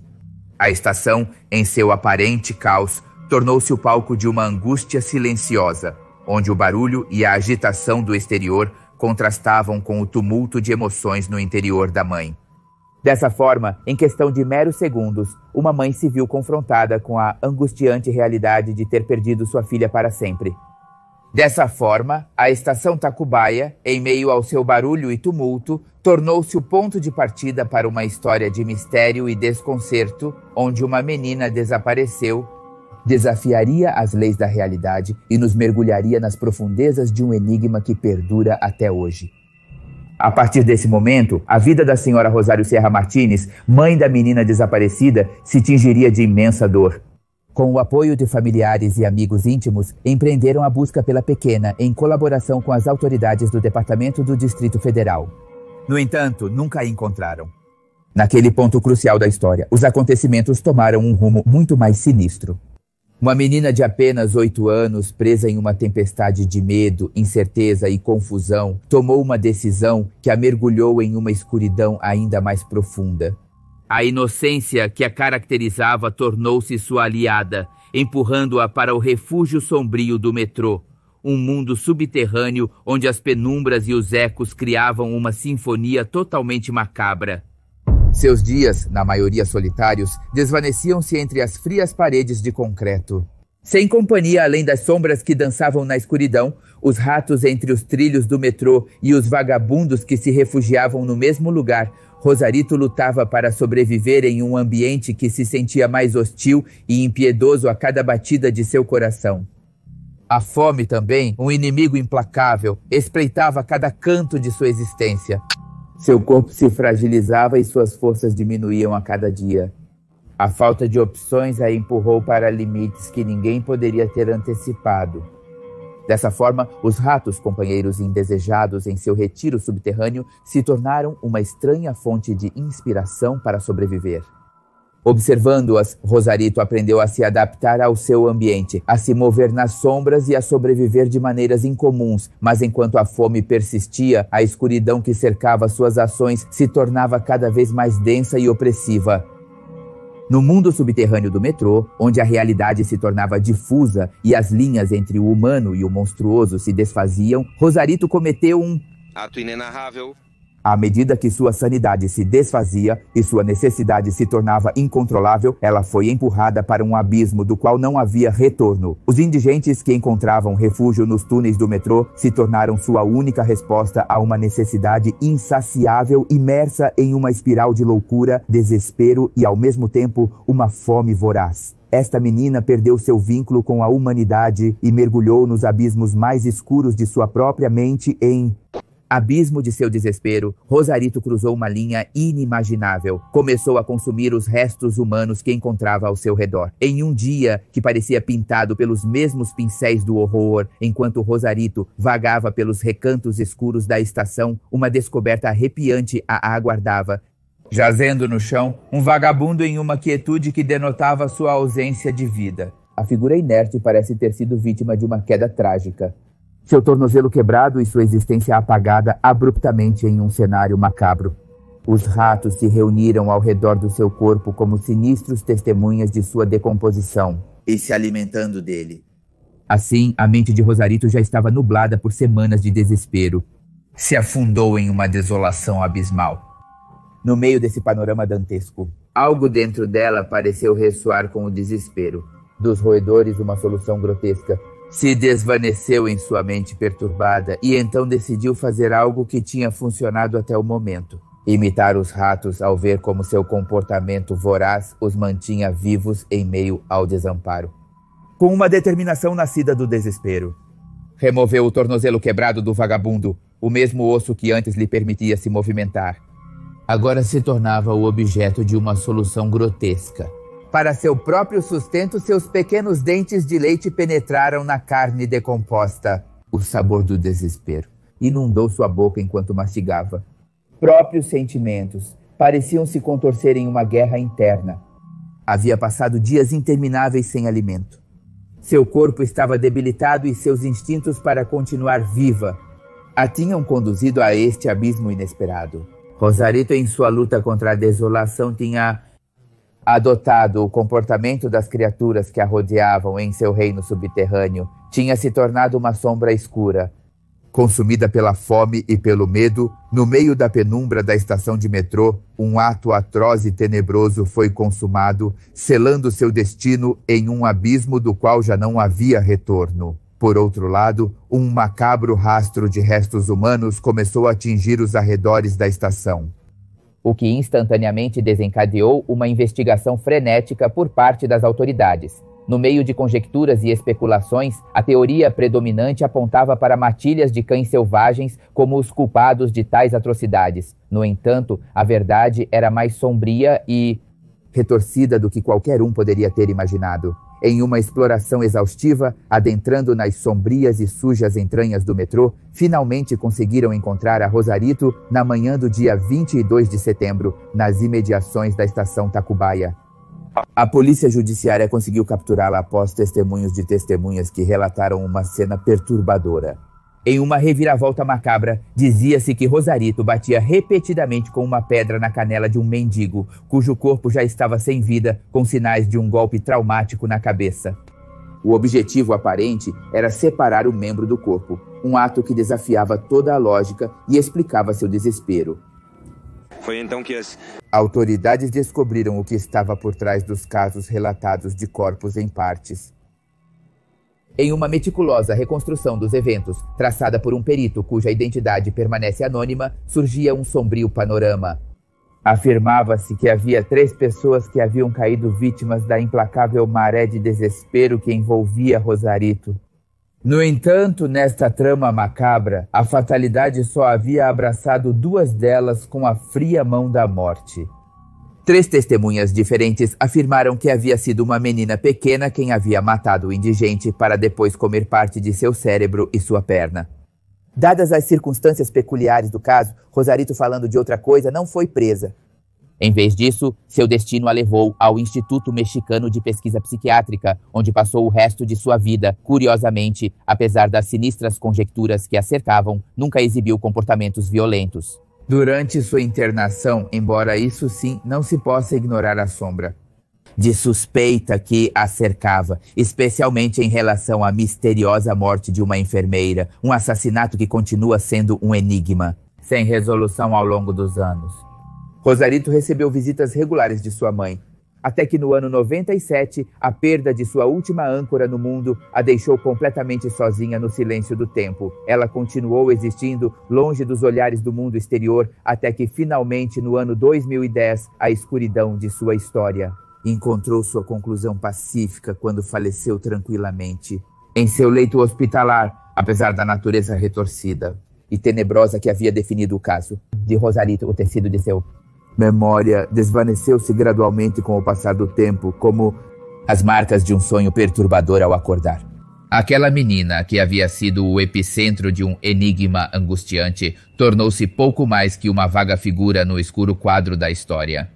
A estação, em seu aparente caos, tornou-se o palco de uma angústia silenciosa, onde o barulho e a agitação do exterior contrastavam com o tumulto de emoções no interior da mãe. Dessa forma, em questão de meros segundos, uma mãe se viu confrontada com a angustiante realidade de ter perdido sua filha para sempre. Dessa forma, a estação Tacubaya, em meio ao seu barulho e tumulto, tornou-se o ponto de partida para uma história de mistério e desconcerto, onde uma menina desapareceu, desafiaria as leis da realidade e nos mergulharia nas profundezas de um enigma que perdura até hoje. A partir desse momento, a vida da senhora Rosário Serra Martínez, mãe da menina desaparecida, se tingiria de imensa dor. Com o apoio de familiares e amigos íntimos, empreenderam a busca pela pequena em colaboração com as autoridades do Departamento do Distrito Federal. No entanto, nunca a encontraram. Naquele ponto crucial da história, os acontecimentos tomaram um rumo muito mais sinistro. Uma menina de apenas 8 anos, presa em uma tempestade de medo, incerteza e confusão, tomou uma decisão que a mergulhou em uma escuridão ainda mais profunda. A inocência que a caracterizava tornou-se sua aliada, empurrando-a para o refúgio sombrio do metrô, um mundo subterrâneo onde as penumbras e os ecos criavam uma sinfonia totalmente macabra. Seus dias, na maioria solitários, desvaneciam-se entre as frias paredes de concreto. Sem companhia além das sombras que dançavam na escuridão, os ratos entre os trilhos do metrô e os vagabundos que se refugiavam no mesmo lugar, Rosarito lutava para sobreviver em um ambiente que se sentia mais hostil e impiedoso a cada batida de seu coração. A fome também, um inimigo implacável, espreitava cada canto de sua existência. Seu corpo se fragilizava e suas forças diminuíam a cada dia. A falta de opções a empurrou para limites que ninguém poderia ter antecipado. Dessa forma, os ratos, companheiros indesejados em seu retiro subterrâneo, se tornaram uma estranha fonte de inspiração para sobreviver. Observando-as, Rosarito aprendeu a se adaptar ao seu ambiente, a se mover nas sombras e a sobreviver de maneiras incomuns, mas enquanto a fome persistia, a escuridão que cercava suas ações se tornava cada vez mais densa e opressiva. No mundo subterrâneo do metrô, onde a realidade se tornava difusa e as linhas entre o humano e o monstruoso se desfaziam, Rosarito cometeu um ato inenarrável. À medida que sua sanidade se desfazia e sua necessidade se tornava incontrolável, ela foi empurrada para um abismo do qual não havia retorno. Os indigentes que encontravam refúgio nos túneis do metrô se tornaram sua única resposta a uma necessidade insaciável, imersa em uma espiral de loucura, desespero e, ao mesmo tempo, uma fome voraz. Esta menina perdeu seu vínculo com a humanidade e mergulhou nos abismos mais escuros de sua própria mente em... Abismo de seu desespero, Rosarito cruzou uma linha inimaginável. Começou a consumir os restos humanos que encontrava ao seu redor. Em um dia que parecia pintado pelos mesmos pincéis do horror, enquanto Rosarito vagava pelos recantos escuros da estação, uma descoberta arrepiante a aguardava. Jazendo no chão, um vagabundo em uma quietude que denotava sua ausência de vida. A figura inerte parece ter sido vítima de uma queda trágica. Seu tornozelo quebrado e sua existência apagada abruptamente em um cenário macabro. Os ratos se reuniram ao redor do seu corpo como sinistros testemunhas de sua decomposição. e se alimentando dele. Assim, a mente de Rosarito já estava nublada por semanas de desespero. Se afundou em uma desolação abismal. No meio desse panorama dantesco, algo dentro dela pareceu ressoar com o desespero. Dos roedores, uma solução grotesca se desvaneceu em sua mente perturbada e então decidiu fazer algo que tinha funcionado até o momento. Imitar os ratos ao ver como seu comportamento voraz os mantinha vivos em meio ao desamparo. Com uma determinação nascida do desespero, removeu o tornozelo quebrado do vagabundo, o mesmo osso que antes lhe permitia se movimentar. Agora se tornava o objeto de uma solução grotesca. Para seu próprio sustento, seus pequenos dentes de leite penetraram na carne decomposta. O sabor do desespero inundou sua boca enquanto mastigava. Próprios sentimentos pareciam se contorcer em uma guerra interna. Havia passado dias intermináveis sem alimento. Seu corpo estava debilitado e seus instintos para continuar viva a tinham conduzido a este abismo inesperado. Rosarito, em sua luta contra a desolação, tinha adotado o comportamento das criaturas que a rodeavam em seu reino subterrâneo. Tinha se tornado uma sombra escura. Consumida pela fome e pelo medo, no meio da penumbra da estação de metrô, um ato atroz e tenebroso foi consumado, selando seu destino em um abismo do qual já não havia retorno. Por outro lado, um macabro rastro de restos humanos começou a atingir os arredores da estação, o que instantaneamente desencadeou uma investigação frenética por parte das autoridades. No meio de conjecturas e especulações, a teoria predominante apontava para matilhas de cães selvagens como os culpados de tais atrocidades. No entanto, a verdade era mais sombria e retorcida do que qualquer um poderia ter imaginado. Em uma exploração exaustiva, adentrando nas sombrias e sujas entranhas do metrô, finalmente conseguiram encontrar a Rosarito na manhã do dia 22 de setembro, nas imediações da estação Tacubaya. A polícia judiciária conseguiu capturá-la após testemunhos de testemunhas que relataram uma cena perturbadora. Em uma reviravolta macabra, dizia-se que Rosarito batia repetidamente com uma pedra na canela de um mendigo, cujo corpo já estava sem vida, com sinais de um golpe traumático na cabeça. O objetivo aparente era separar o membro do corpo, um ato que desafiava toda a lógica e explicava seu desespero. Foi então que as autoridades descobriram o que estava por trás dos casos relatados de corpos em partes. Em uma meticulosa reconstrução dos eventos, traçada por um perito cuja identidade permanece anônima, surgia um sombrio panorama. Afirmava-se que havia 3 pessoas que haviam caído vítimas da implacável maré de desespero que envolvia Rosarito. No entanto, nesta trama macabra, a fatalidade só havia abraçado 2 delas com a fria mão da morte. 3 testemunhas diferentes afirmaram que havia sido uma menina pequena quem havia matado o indigente para depois comer parte de seu cérebro e sua perna. Dadas as circunstâncias peculiares do caso, Rosarito, falando de outra coisa, não foi presa. Em vez disso, seu destino a levou ao Instituto Mexicano de Pesquisa Psiquiátrica, onde passou o resto de sua vida. Curiosamente, apesar das sinistras conjecturas que a cercavam, nunca exibiu comportamentos violentos. Durante sua internação, embora isso sim não se possa ignorar a sombra de suspeita que a cercava, especialmente em relação à misteriosa morte de uma enfermeira, um assassinato que continua sendo um enigma, sem resolução ao longo dos anos. Rosarito recebeu visitas regulares de sua mãe, até que no ano 97, a perda de sua última âncora no mundo a deixou completamente sozinha no silêncio do tempo. Ela continuou existindo longe dos olhares do mundo exterior, até que finalmente, no ano 2010, a escuridão de sua história encontrou sua conclusão pacífica quando faleceu tranquilamente em seu leito hospitalar, apesar da natureza retorcida e tenebrosa que havia definido o caso de Rosarito. O tecido de seu memória desvaneceu-se gradualmente com o passar do tempo, como as marcas de um sonho perturbador ao acordar. Aquela menina, que havia sido o epicentro de um enigma angustiante, tornou-se pouco mais que uma vaga figura no escuro quadro da história.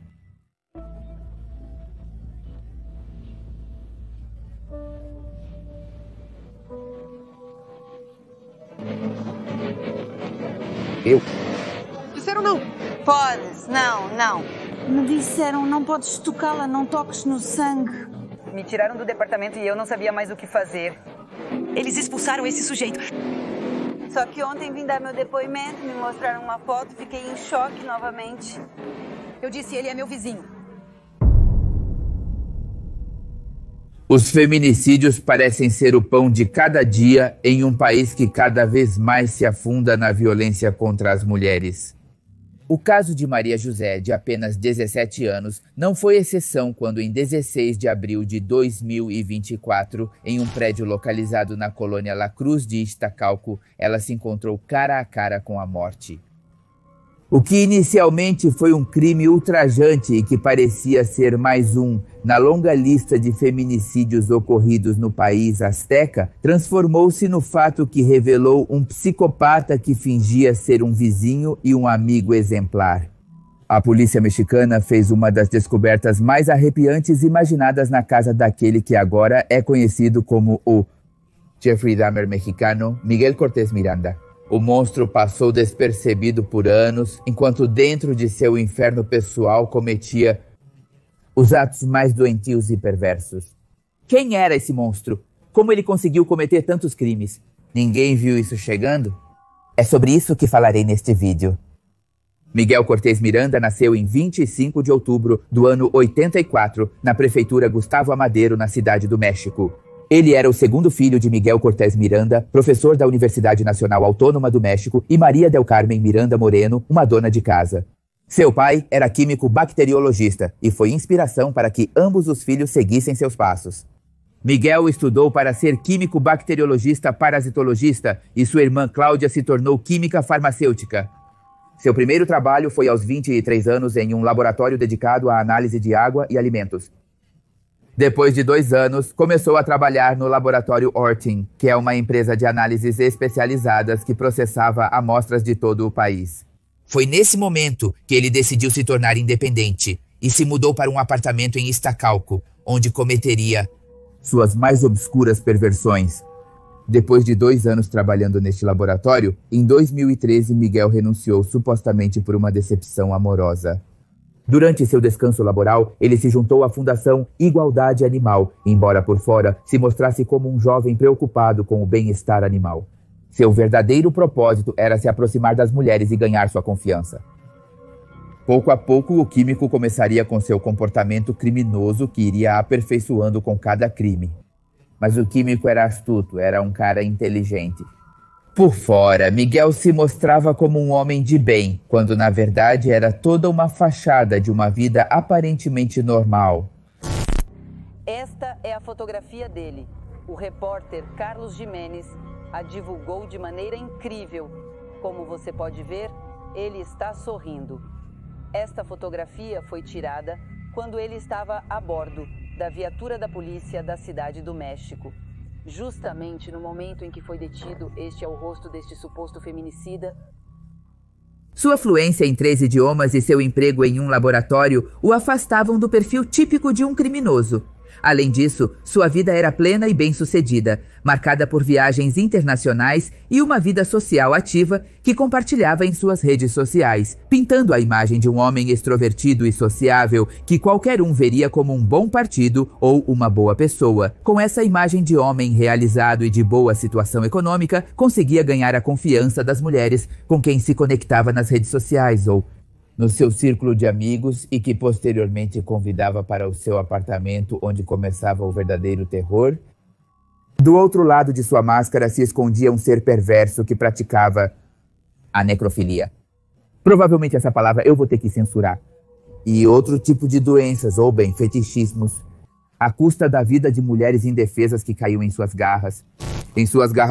Disseram não. Podes, não. Me disseram, não podes tocá-la, não toques no sangue. Me tiraram do departamento e eu não sabia mais o que fazer. Eles expulsaram esse sujeito. Só que ontem vim dar meu depoimento, me mostraram uma foto, fiquei em choque novamente. Eu disse, ele é meu vizinho. Os feminicídios parecem ser o pão de cada dia em um país que cada vez mais se afunda na violência contra as mulheres. O caso de Maria José, de apenas 17 anos, não foi exceção quando, em 16 de abril de 2024, em um prédio localizado na colônia La Cruz de Iztacalco, ela se encontrou cara a cara com a morte. O que inicialmente foi um crime ultrajante e que parecia ser mais um na longa lista de feminicídios ocorridos no país azteca, transformou-se no fato que revelou um psicopata que fingia ser um vizinho e um amigo exemplar. A polícia mexicana fez uma das descobertas mais arrepiantes imaginadas na casa daquele que agora é conhecido como o Jeffrey Dahmer mexicano, Miguel Cortés Miranda. O monstro passou despercebido por anos, enquanto dentro de seu inferno pessoal cometia os atos mais doentios e perversos. Quem era esse monstro? Como ele conseguiu cometer tantos crimes? Ninguém viu isso chegando? É sobre isso que falarei neste vídeo. Miguel Cortés Miranda nasceu em 25 de outubro do ano 84, na prefeitura Gustavo Amadero, na Cidade do México. Ele era o segundo filho de Miguel Cortés Miranda, professor da Universidade Nacional Autônoma do México, e Maria del Carmen Miranda Moreno, uma dona de casa. Seu pai era químico bacteriologista e foi inspiração para que ambos os filhos seguissem seus passos. Miguel estudou para ser químico bacteriologista parasitologista e sua irmã Cláudia se tornou química farmacêutica. Seu primeiro trabalho foi aos 23 anos em um laboratório dedicado à análise de água e alimentos. Depois de 2 anos, começou a trabalhar no laboratório Ortin, que é uma empresa de análises especializadas que processava amostras de todo o país. Foi nesse momento que ele decidiu se tornar independente e se mudou para um apartamento em Iztacalco, onde cometeria suas mais obscuras perversões. Depois de 2 anos trabalhando neste laboratório, em 2013 Miguel renunciou supostamente por uma decepção amorosa. Durante seu descanso laboral, ele se juntou à Fundação Igualdade Animal, embora por fora se mostrasse como um jovem preocupado com o bem-estar animal. Seu verdadeiro propósito era se aproximar das mulheres e ganhar sua confiança. Pouco a pouco, o químico começaria com seu comportamento criminoso que iria aperfeiçoando com cada crime. Mas o químico era astuto, era um cara inteligente. Por fora, Miguel se mostrava como um homem de bem, quando na verdade era toda uma fachada de uma vida aparentemente normal. Esta é a fotografia dele. O repórter Carlos Jimenez a divulgou de maneira incrível. Como você pode ver, ele está sorrindo. Esta fotografia foi tirada quando ele estava a bordo da viatura da polícia da Cidade do México. Justamente no momento em que foi detido, este é o rosto deste suposto feminicida. Sua fluência em 3 idiomas e seu emprego em um laboratório o afastavam do perfil típico de um criminoso. Além disso, sua vida era plena e bem-sucedida, marcada por viagens internacionais e uma vida social ativa que compartilhava em suas redes sociais, pintando a imagem de um homem extrovertido e sociável que qualquer um veria como um bom partido ou uma boa pessoa. Com essa imagem de homem realizado e de boa situação econômica, conseguia ganhar a confiança das mulheres com quem se conectava nas redes sociais ou no seu círculo de amigos e que posteriormente convidava para o seu apartamento, onde começava o verdadeiro terror. Do outro lado de sua máscara se escondia um ser perverso que praticava a necrofilia. Provavelmente essa palavra eu vou ter que censurar. E outro tipo de doenças, ou bem, fetichismos, à custa da vida de mulheres indefesas que caíam em suas garras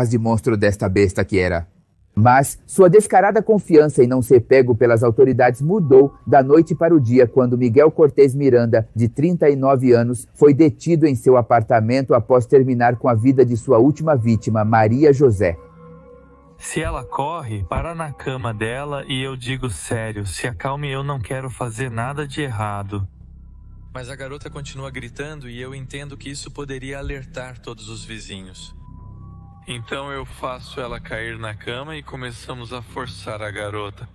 de monstro desta besta que era. Mas sua descarada confiança em não ser pego pelas autoridades mudou da noite para o dia quando Miguel Cortés Miranda, de 39 anos, foi detido em seu apartamento após terminar com a vida de sua última vítima, Maria José. Se ela corre, para na cama dela e eu digo sério, se acalme, eu não quero fazer nada de errado. Mas a garota continua gritando e eu entendo que isso poderia alertar todos os vizinhos. Então eu faço ela cair na cama e começamos a forçar a garota.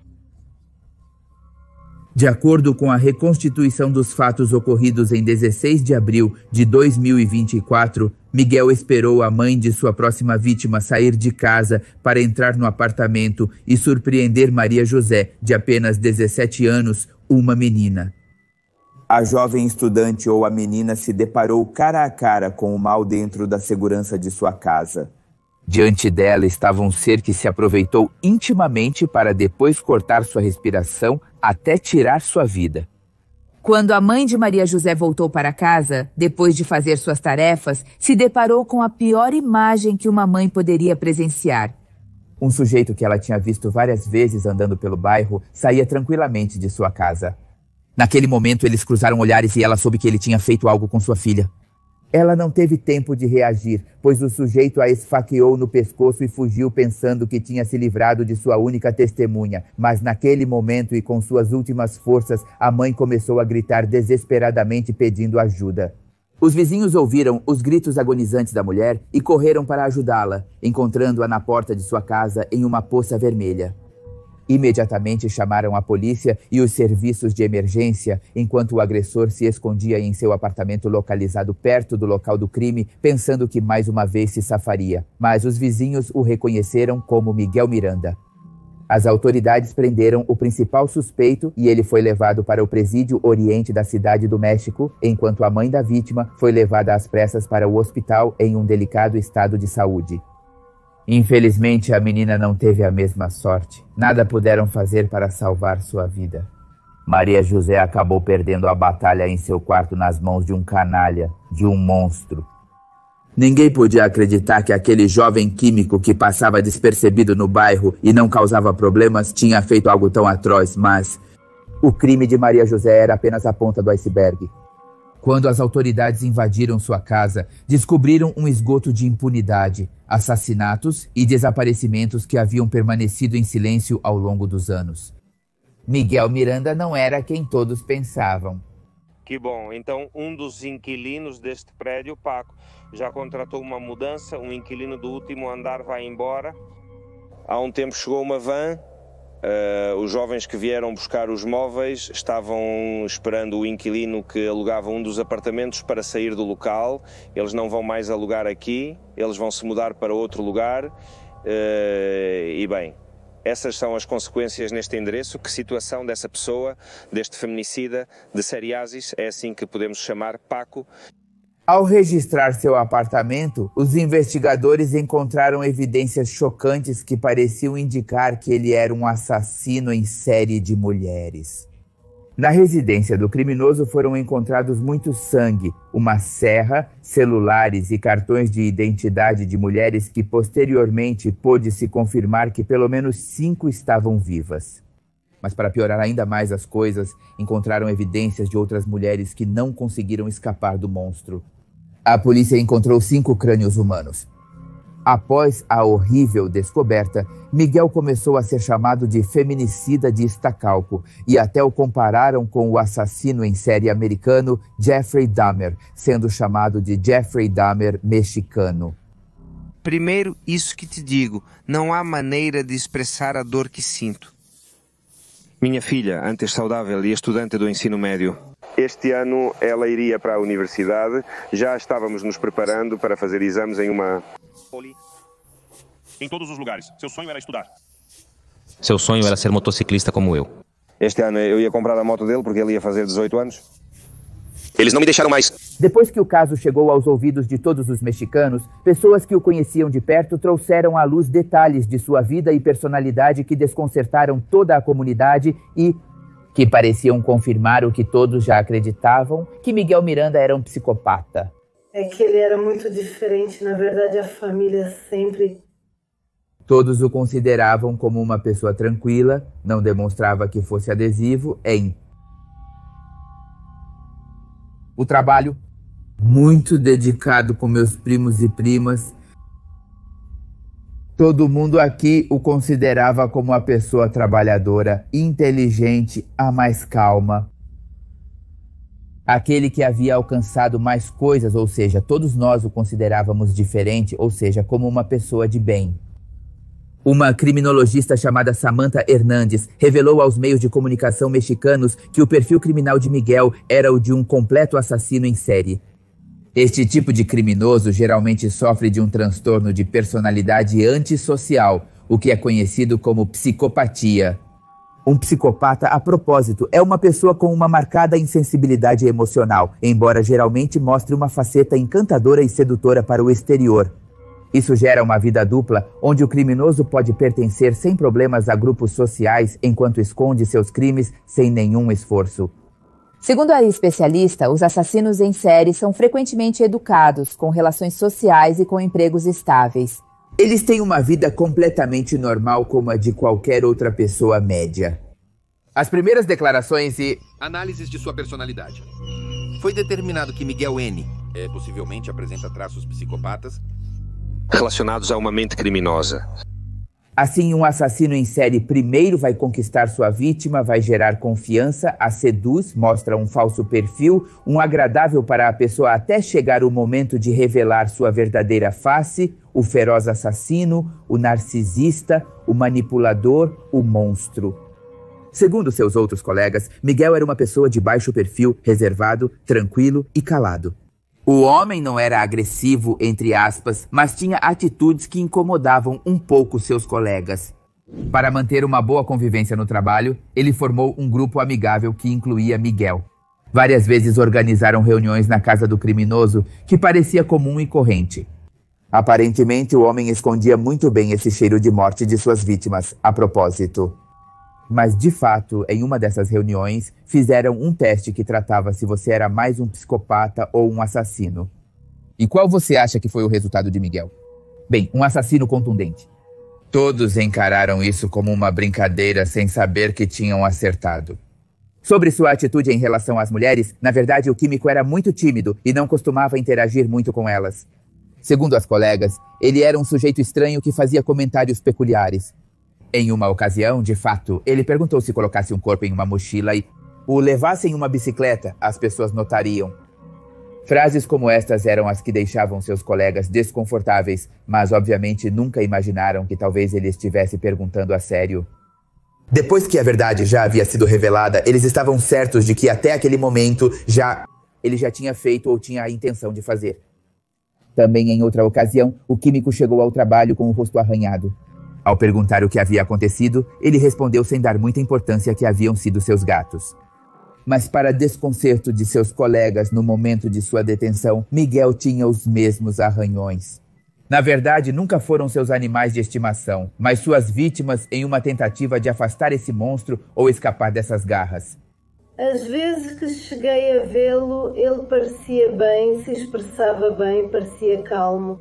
De acordo com a reconstituição dos fatos ocorridos em 16 de abril de 2024, Miguel esperou a mãe de sua próxima vítima sair de casa para entrar no apartamento e surpreender Maria José, de apenas 17 anos, uma menina. A jovem estudante ou a menina se deparou cara a cara com o mal dentro da segurança de sua casa. Diante dela estava um ser que se aproveitou intimamente para depois cortar sua respiração até tirar sua vida. Quando a mãe de Maria José voltou para casa, depois de fazer suas tarefas, se deparou com a pior imagem que uma mãe poderia presenciar. Um sujeito que ela tinha visto várias vezes andando pelo bairro saía tranquilamente de sua casa. Naquele momento, eles cruzaram olhares e ela soube que ele tinha feito algo com sua filha. Ela não teve tempo de reagir, pois o sujeito a esfaqueou no pescoço e fugiu pensando que tinha se livrado de sua única testemunha. Mas naquele momento e com suas últimas forças, a mãe começou a gritar desesperadamente pedindo ajuda. Os vizinhos ouviram os gritos agonizantes da mulher e correram para ajudá-la, encontrando-a na porta de sua casa em uma poça vermelha. Imediatamente chamaram a polícia e os serviços de emergência, enquanto o agressor se escondia em seu apartamento localizado perto do local do crime, pensando que mais uma vez se safaria. Mas os vizinhos o reconheceram como Miguel Miranda. As autoridades prenderam o principal suspeito e ele foi levado para o presídio oriente da Cidade do México, enquanto a mãe da vítima foi levada às pressas para o hospital em um delicado estado de saúde. Infelizmente, a menina não teve a mesma sorte. Nada puderam fazer para salvar sua vida. Maria José acabou perdendo a batalha em seu quarto nas mãos de um canalha, de um monstro. Ninguém podia acreditar que aquele jovem químico que passava despercebido no bairro e não causava problemas tinha feito algo tão atroz, mas o crime de Maria José era apenas a ponta do iceberg. Quando as autoridades invadiram sua casa, descobriram um esgoto de impunidade, assassinatos e desaparecimentos que haviam permanecido em silêncio ao longo dos anos. Miguel Miranda não era quem todos pensavam. Que bom, então um dos inquilinos deste prédio, Paco, já contratou uma mudança, um inquilino do último andar vai embora. Há um tempo chegou uma van. Os jovens que vieram buscar os móveis estavam esperando o inquilino que alugava um dos apartamentos para sair do local. Eles não vão mais alugar aqui, eles vão se mudar para outro lugar. E bem, essas são as consequências neste endereço. Que situação dessa pessoa, deste feminicida de Seriazis, é assim que podemos chamar, Paco. Ao registrar seu apartamento, os investigadores encontraram evidências chocantes que pareciam indicar que ele era um assassino em série de mulheres. Na residência do criminoso foram encontrados muito sangue, uma serra, celulares e cartões de identidade de mulheres que posteriormente pôde-se confirmar que pelo menos 5 estavam vivas. Mas para piorar ainda mais as coisas, encontraram evidências de outras mulheres que não conseguiram escapar do monstro. A polícia encontrou 5 crânios humanos. Após a horrível descoberta, Miguel começou a ser chamado de feminicida de Iztacalco e até o compararam com o assassino em série americano Jeffrey Dahmer, sendo chamado de Jeffrey Dahmer mexicano. Primeiro, isso que te digo, não há maneira de expressar a dor que sinto. Minha filha, antes saudável e estudante do ensino médio. Este ano ela iria para a universidade, já estávamos nos preparando para fazer exames em uma... Em todos os lugares. Seu sonho era estudar. Seu sonho era ser motociclista como eu. Este ano eu ia comprar a moto dele porque ele ia fazer 18 anos. Eles não me deixaram mais. Depois que o caso chegou aos ouvidos de todos os mexicanos, pessoas que o conheciam de perto trouxeram à luz detalhes de sua vida e personalidade que desconcertaram toda a comunidade e que pareciam confirmar o que todos já acreditavam, que Miguel Miranda era um psicopata. É que ele era muito diferente, na verdade a família sempre... Todos o consideravam como uma pessoa tranquila, não demonstrava que fosse adesivo o trabalho, muito dedicado com meus primos e primas. Todo mundo aqui o considerava como uma pessoa trabalhadora, inteligente, a mais calma. Aquele que havia alcançado mais coisas, ou seja, todos nós o considerávamos diferente, ou seja, como uma pessoa de bem. Uma criminologista chamada Samantha Hernandes revelou aos meios de comunicação mexicanos que o perfil criminal de Miguel era o de um completo assassino em série. Este tipo de criminoso geralmente sofre de um transtorno de personalidade antissocial, o que é conhecido como psicopatia. Um psicopata, a propósito, é uma pessoa com uma marcada insensibilidade emocional, embora geralmente mostre uma faceta encantadora e sedutora para o exterior. Isso gera uma vida dupla, onde o criminoso pode pertencer sem problemas a grupos sociais enquanto esconde seus crimes sem nenhum esforço. Segundo a especialista, os assassinos em série são frequentemente educados, com relações sociais e com empregos estáveis. Eles têm uma vida completamente normal como a de qualquer outra pessoa média. As primeiras declarações e análises de sua personalidade. Foi determinado que Miguel N. possivelmente apresenta traços psicopatas relacionados a uma mente criminosa. Assim, um assassino em série primeiro vai conquistar sua vítima, vai gerar confiança, a seduz, mostra um falso perfil, um agradável para a pessoa até chegar o momento de revelar sua verdadeira face, o feroz assassino, o narcisista, o manipulador, o monstro. Segundo seus outros colegas, Miguel era uma pessoa de baixo perfil, reservado, tranquilo e calado. O homem não era agressivo, entre aspas, mas tinha atitudes que incomodavam um pouco seus colegas. Para manter uma boa convivência no trabalho, ele formou um grupo amigável que incluía Miguel. Várias vezes organizaram reuniões na casa do criminoso, que parecia comum e corrente. Aparentemente, o homem escondia muito bem esse cheiro de morte de suas vítimas, a propósito. Mas, de fato, em uma dessas reuniões, fizeram um teste que tratava se você era mais um psicopata ou um assassino. E qual você acha que foi o resultado de Miguel? Bem, um assassino contundente. Todos encararam isso como uma brincadeira sem saber que tinham acertado. Sobre sua atitude em relação às mulheres, na verdade, o químico era muito tímido e não costumava interagir muito com elas. Segundo as colegas, ele era um sujeito estranho que fazia comentários peculiares. Em uma ocasião, de fato, ele perguntou se colocasse um corpo em uma mochila e o levasse em uma bicicleta, as pessoas notariam. Frases como estas eram as que deixavam seus colegas desconfortáveis, mas obviamente nunca imaginaram que talvez ele estivesse perguntando a sério. Depois que a verdade já havia sido revelada, eles estavam certos de que até aquele momento ele já tinha feito ou tinha a intenção de fazer. Também em outra ocasião, o químico chegou ao trabalho com o rosto arranhado. Ao perguntar o que havia acontecido, ele respondeu sem dar muita importância que haviam sido seus gatos. Mas para desconcerto de seus colegas no momento de sua detenção, Miguel tinha os mesmos arranhões. Na verdade, nunca foram seus animais de estimação, mas suas vítimas em uma tentativa de afastar esse monstro ou escapar dessas garras. Às vezes que cheguei a vê-lo, ele parecia bem, se expressava bem, parecia calmo.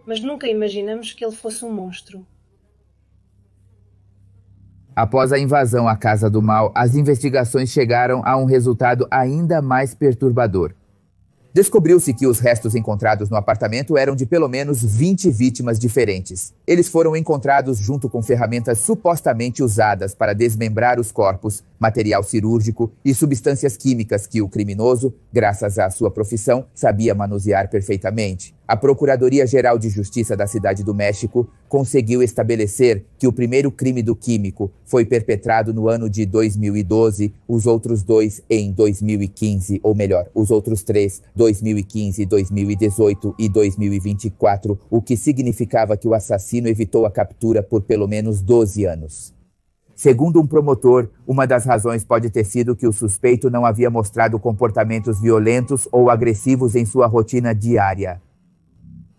Mas nunca imaginamos que ele fosse um monstro. Após a invasão à Casa do Mal, as investigações chegaram a um resultado ainda mais perturbador. Descobriu-se que os restos encontrados no apartamento eram de pelo menos 20 vítimas diferentes. Eles foram encontrados junto com ferramentas supostamente usadas para desmembrar os corpos, material cirúrgico e substâncias químicas que o criminoso, graças à sua profissão, sabia manusear perfeitamente. A Procuradoria-Geral de Justiça da Cidade do México conseguiu estabelecer que o primeiro crime do químico foi perpetrado no ano de 2012, os outros dois em 2015, ou melhor, os outros três, 2015, 2018 e 2024, o que significava que o assassino evitou a captura por pelo menos 12 anos. Segundo um promotor, uma das razões pode ter sido que o suspeito não havia mostrado comportamentos violentos ou agressivos em sua rotina diária.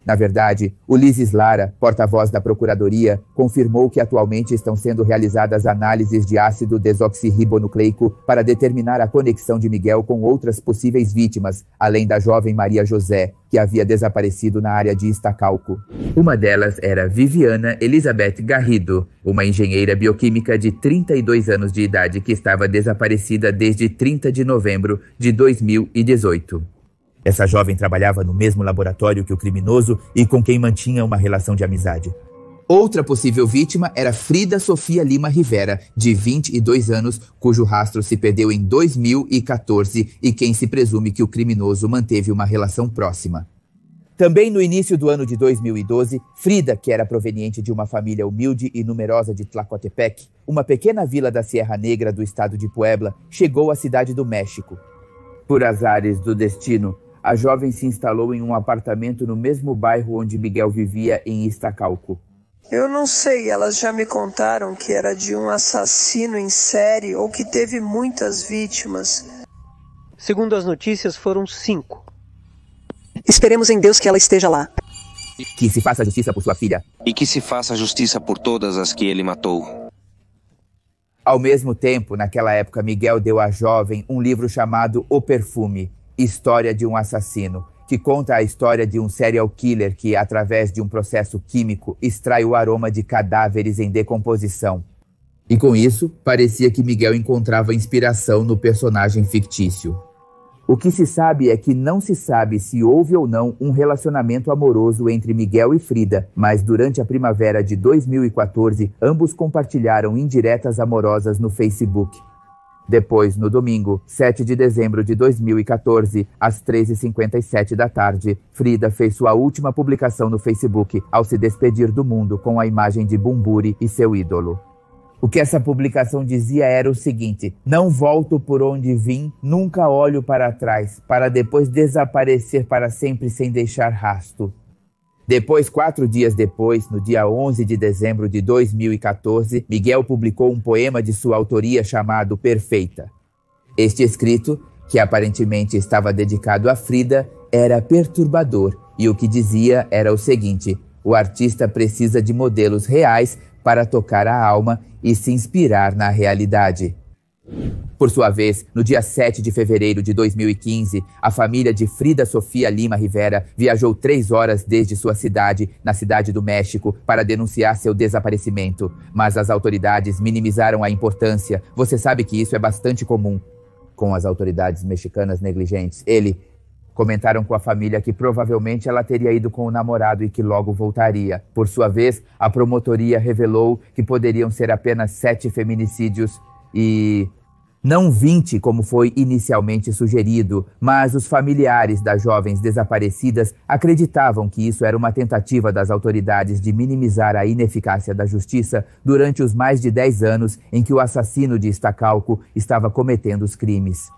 Na verdade, Ulisses Lara, porta-voz da Procuradoria, confirmou que atualmente estão sendo realizadas análises de ácido desoxirribonucleico para determinar a conexão de Miguel com outras possíveis vítimas, além da jovem Maria José, que havia desaparecido na área de Iztacalco. Uma delas era Viviana Elizabeth Garrido, uma engenheira bioquímica de 32 anos de idade que estava desaparecida desde 30 de novembro de 2018. Essa jovem trabalhava no mesmo laboratório que o criminoso e com quem mantinha uma relação de amizade. Outra possível vítima era Frida Sofia Lima Rivera, de 22 anos, cujo rastro se perdeu em 2014 e quem se presume que o criminoso manteve uma relação próxima. Também no início do ano de 2012, Frida, que era proveniente de uma família humilde e numerosa de Tlacotepec, uma pequena vila da Sierra Negra do estado de Puebla, chegou à cidade do México. Por azares do destino, a jovem se instalou em um apartamento no mesmo bairro onde Miguel vivia, em Iztacalco. Eu não sei, elas já me contaram que era de um assassino em série ou que teve muitas vítimas. Segundo as notícias, foram 5. Esperemos em Deus que ela esteja lá. Que se faça justiça por sua filha. E que se faça justiça por todas as que ele matou. Ao mesmo tempo, naquela época, Miguel deu à jovem um livro chamado O Perfume, História de um Assassino, que conta a história de um serial killer que, através de um processo químico, extrai o aroma de cadáveres em decomposição. E com isso, parecia que Miguel encontrava inspiração no personagem fictício. O que se sabe é que não se sabe se houve ou não um relacionamento amoroso entre Miguel e Frida, mas durante a primavera de 2014, ambos compartilharam indiretas amorosas no Facebook. Depois, no domingo, 7 de dezembro de 2014, às 3h57 da tarde, Frida fez sua última publicação no Facebook ao se despedir do mundo com a imagem de Bumburi e seu ídolo. O que essa publicação dizia era o seguinte: não volto por onde vim, nunca olho para trás, para depois desaparecer para sempre sem deixar rasto. Depois, 4 dias depois, no dia 11 de dezembro de 2014, Miguel publicou um poema de sua autoria chamado Perfeita. Este escrito, que aparentemente estava dedicado a Frida, era perturbador e o que dizia era o seguinte: o artista precisa de modelos reais para tocar a alma e se inspirar na realidade. Por sua vez, no dia 7 de fevereiro de 2015, a família de Frida Sofia Lima Rivera viajou 3 horas desde sua cidade, na cidade do México, para denunciar seu desaparecimento. Mas as autoridades minimizaram a importância. Você sabe que isso é bastante comum com as autoridades mexicanas negligentes. Comentaram com a família que provavelmente ela teria ido com o namorado e que logo voltaria. Por sua vez, a promotoria revelou que poderiam ser apenas 7 feminicídios e não 20, como foi inicialmente sugerido, mas os familiares das jovens desaparecidas acreditavam que isso era uma tentativa das autoridades de minimizar a ineficácia da justiça durante os mais de 10 anos em que o assassino de Iztacalco estava cometendo os crimes.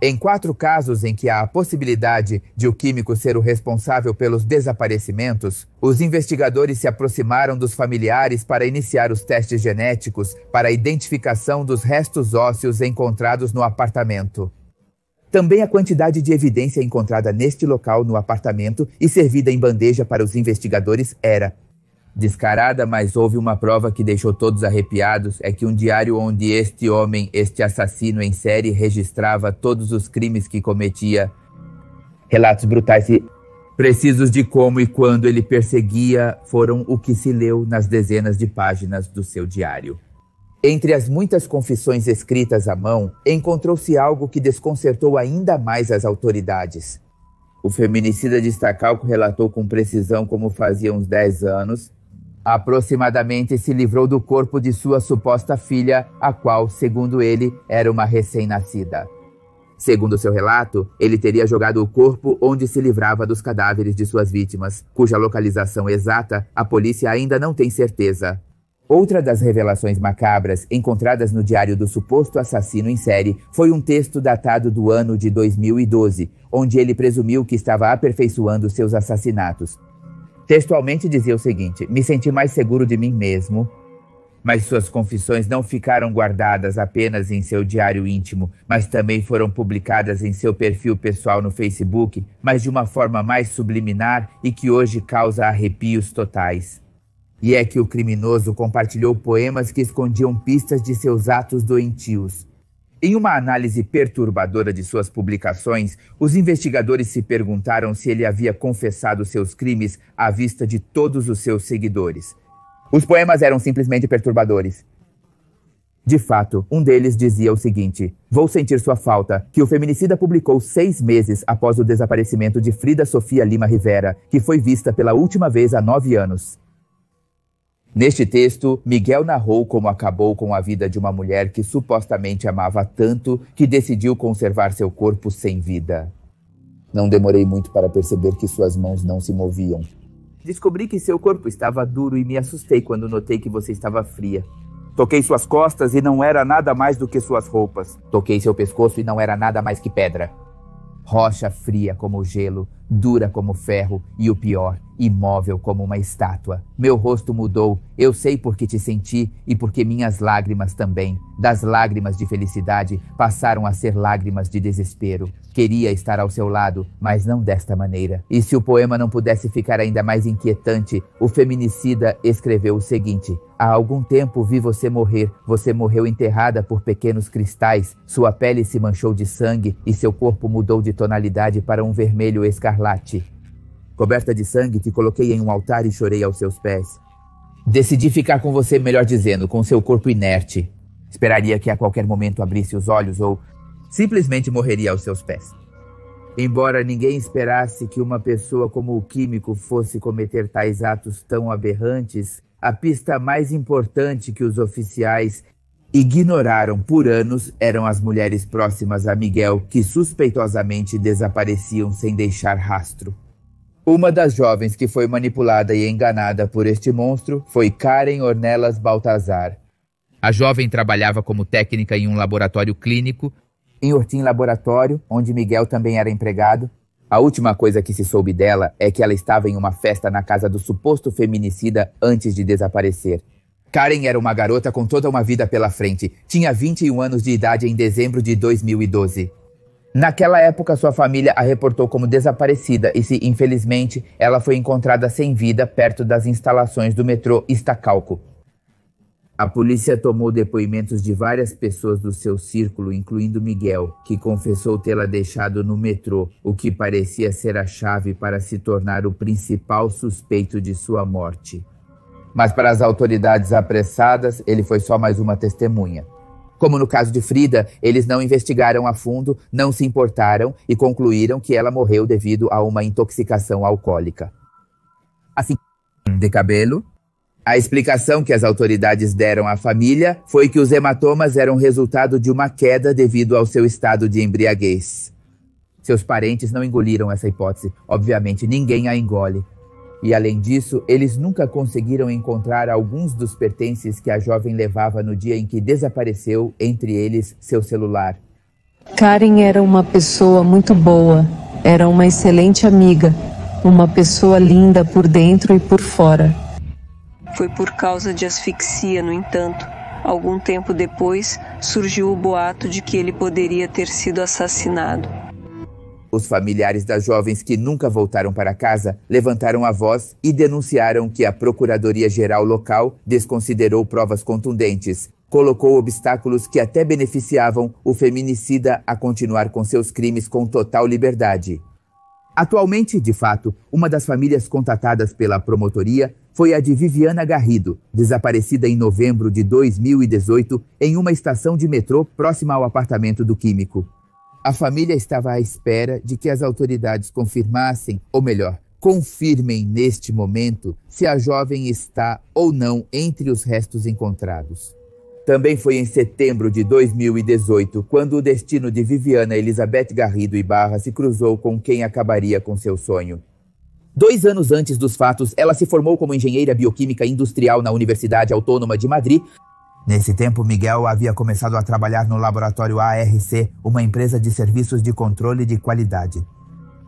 Em 4 casos em que há a possibilidade de o químico ser o responsável pelos desaparecimentos, os investigadores se aproximaram dos familiares para iniciar os testes genéticos para a identificação dos restos ósseos encontrados no apartamento. Também a quantidade de evidência encontrada neste local no apartamento e servida em bandeja para os investigadores era descarada, mas houve uma prova que deixou todos arrepiados, é que um diário onde este assassino em série, registrava todos os crimes que cometia. Relatos brutais e precisos de como e quando ele perseguia foram o que se leu nas dezenas de páginas do seu diário. Entre as muitas confissões escritas à mão, encontrou-se algo que desconcertou ainda mais as autoridades. O feminicida de Iztacalco relatou com precisão como fazia uns 10 anos, aproximadamente se livrou do corpo de sua suposta filha, a qual, segundo ele, era uma recém-nascida. Segundo seu relato, ele teria jogado o corpo onde se livrava dos cadáveres de suas vítimas, cuja localização exata a polícia ainda não tem certeza. Outra das revelações macabras encontradas no diário do suposto assassino em série foi um texto datado do ano de 2012, onde ele presumiu que estava aperfeiçoando seus assassinatos. Textualmente dizia o seguinte: me senti mais seguro de mim mesmo. Mas suas confissões não ficaram guardadas apenas em seu diário íntimo, mas também foram publicadas em seu perfil pessoal no Facebook, mas de uma forma mais subliminar e que hoje causa arrepios totais. E é que o criminoso compartilhou poemas que escondiam pistas de seus atos doentios. Em uma análise perturbadora de suas publicações, os investigadores se perguntaram se ele havia confessado seus crimes à vista de todos os seus seguidores. Os poemas eram simplesmente perturbadores. De fato, um deles dizia o seguinte: vou sentir sua falta, que o feminicida publicou 6 meses após o desaparecimento de Frida Sofia Lima Rivera, que foi vista pela última vez há 9 anos. Neste texto, Miguel narrou como acabou com a vida de uma mulher que supostamente amava tanto que decidiu conservar seu corpo sem vida. Não demorei muito para perceber que suas mãos não se moviam. Descobri que seu corpo estava duro e me assustei quando notei que você estava fria. Toquei suas costas e não era nada mais do que suas roupas. Toquei seu pescoço e não era nada mais que pedra. Rocha fria como gelo, dura como ferro e o pior, imóvel como uma estátua. Meu rosto mudou, eu sei porque te senti e porque minhas lágrimas também. Das lágrimas de felicidade passaram a ser lágrimas de desespero. Queria estar ao seu lado, mas não desta maneira. E se o poema não pudesse ficar ainda mais inquietante, o feminicida escreveu o seguinte: há algum tempo vi você morrer. Você morreu enterrada por pequenos cristais. Sua pele se manchou de sangue e seu corpo mudou de tonalidade para um vermelho escarlate. Coberta de sangue, te coloquei em um altar e chorei aos seus pés. Decidi ficar com você, melhor dizendo, com seu corpo inerte. Esperaria que a qualquer momento abrisse os olhos ou simplesmente morreria aos seus pés. Embora ninguém esperasse que uma pessoa como o químico fosse cometer tais atos tão aberrantes, a pista mais importante que os oficiais ignoraram por anos eram as mulheres próximas a Miguel, que suspeitosamente desapareciam sem deixar rastro. Uma das jovens que foi manipulada e enganada por este monstro foi Karen Ornelas Baltazar. A jovem trabalhava como técnica em um laboratório clínico, em Hortim Laboratório, onde Miguel também era empregado. A última coisa que se soube dela é que ela estava em uma festa na casa do suposto feminicida antes de desaparecer. Karen era uma garota com toda uma vida pela frente. Tinha 21 anos de idade em dezembro de 2012. Naquela época, sua família a reportou como desaparecida e, infelizmente, ela foi encontrada sem vida perto das instalações do metrô Iztacalco. A polícia tomou depoimentos de várias pessoas do seu círculo, incluindo Miguel, que confessou tê-la deixado no metrô, o que parecia ser a chave para se tornar o principal suspeito de sua morte. Mas para as autoridades apressadas, ele foi só mais uma testemunha. Como no caso de Frida, eles não investigaram a fundo, não se importaram e concluíram que ela morreu devido a uma intoxicação alcoólica. Assim, de cabelo, a explicação que as autoridades deram à família foi que os hematomas eram resultado de uma queda devido ao seu estado de embriaguez. Seus parentes não engoliram essa hipótese. Obviamente, ninguém a engole. E, além disso, eles nunca conseguiram encontrar alguns dos pertences que a jovem levava no dia em que desapareceu, entre eles, seu celular. Karen era uma pessoa muito boa, era uma excelente amiga, uma pessoa linda por dentro e por fora. Foi por causa de asfixia, no entanto. Algum tempo depois, surgiu o boato de que ele poderia ter sido assassinado. Os familiares das jovens que nunca voltaram para casa levantaram a voz e denunciaram que a Procuradoria-Geral local desconsiderou provas contundentes, colocou obstáculos que até beneficiavam o feminicida a continuar com seus crimes com total liberdade. Atualmente, de fato, uma das famílias contatadas pela promotoria foi a de Viviana Garrido, desaparecida em novembro de 2018 em uma estação de metrô próxima ao apartamento do químico. A família estava à espera de que as autoridades confirmassem, ou melhor, confirmem neste momento se a jovem está ou não entre os restos encontrados. Também foi em setembro de 2018 quando o destino de Viviana Elizabeth Garrido Ibarra se cruzou com quem acabaria com seu sonho. 2 anos antes dos fatos, ela se formou como engenheira bioquímica industrial na Universidade Autônoma de Madrid. Nesse tempo, Miguel havia começado a trabalhar no laboratório ARC, uma empresa de serviços de controle de qualidade.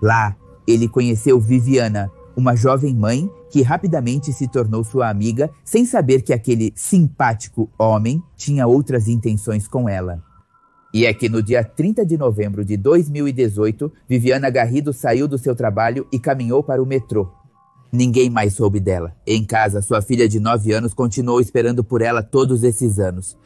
Lá, ele conheceu Viviana, uma jovem mãe que rapidamente se tornou sua amiga, sem saber que aquele simpático homem tinha outras intenções com ela. E é que no dia 30 de novembro de 2018, Viviana Garrido saiu do seu trabalho e caminhou para o metrô. Ninguém mais soube dela. Em casa, sua filha de 9 anos continuou esperando por ela todos esses anos.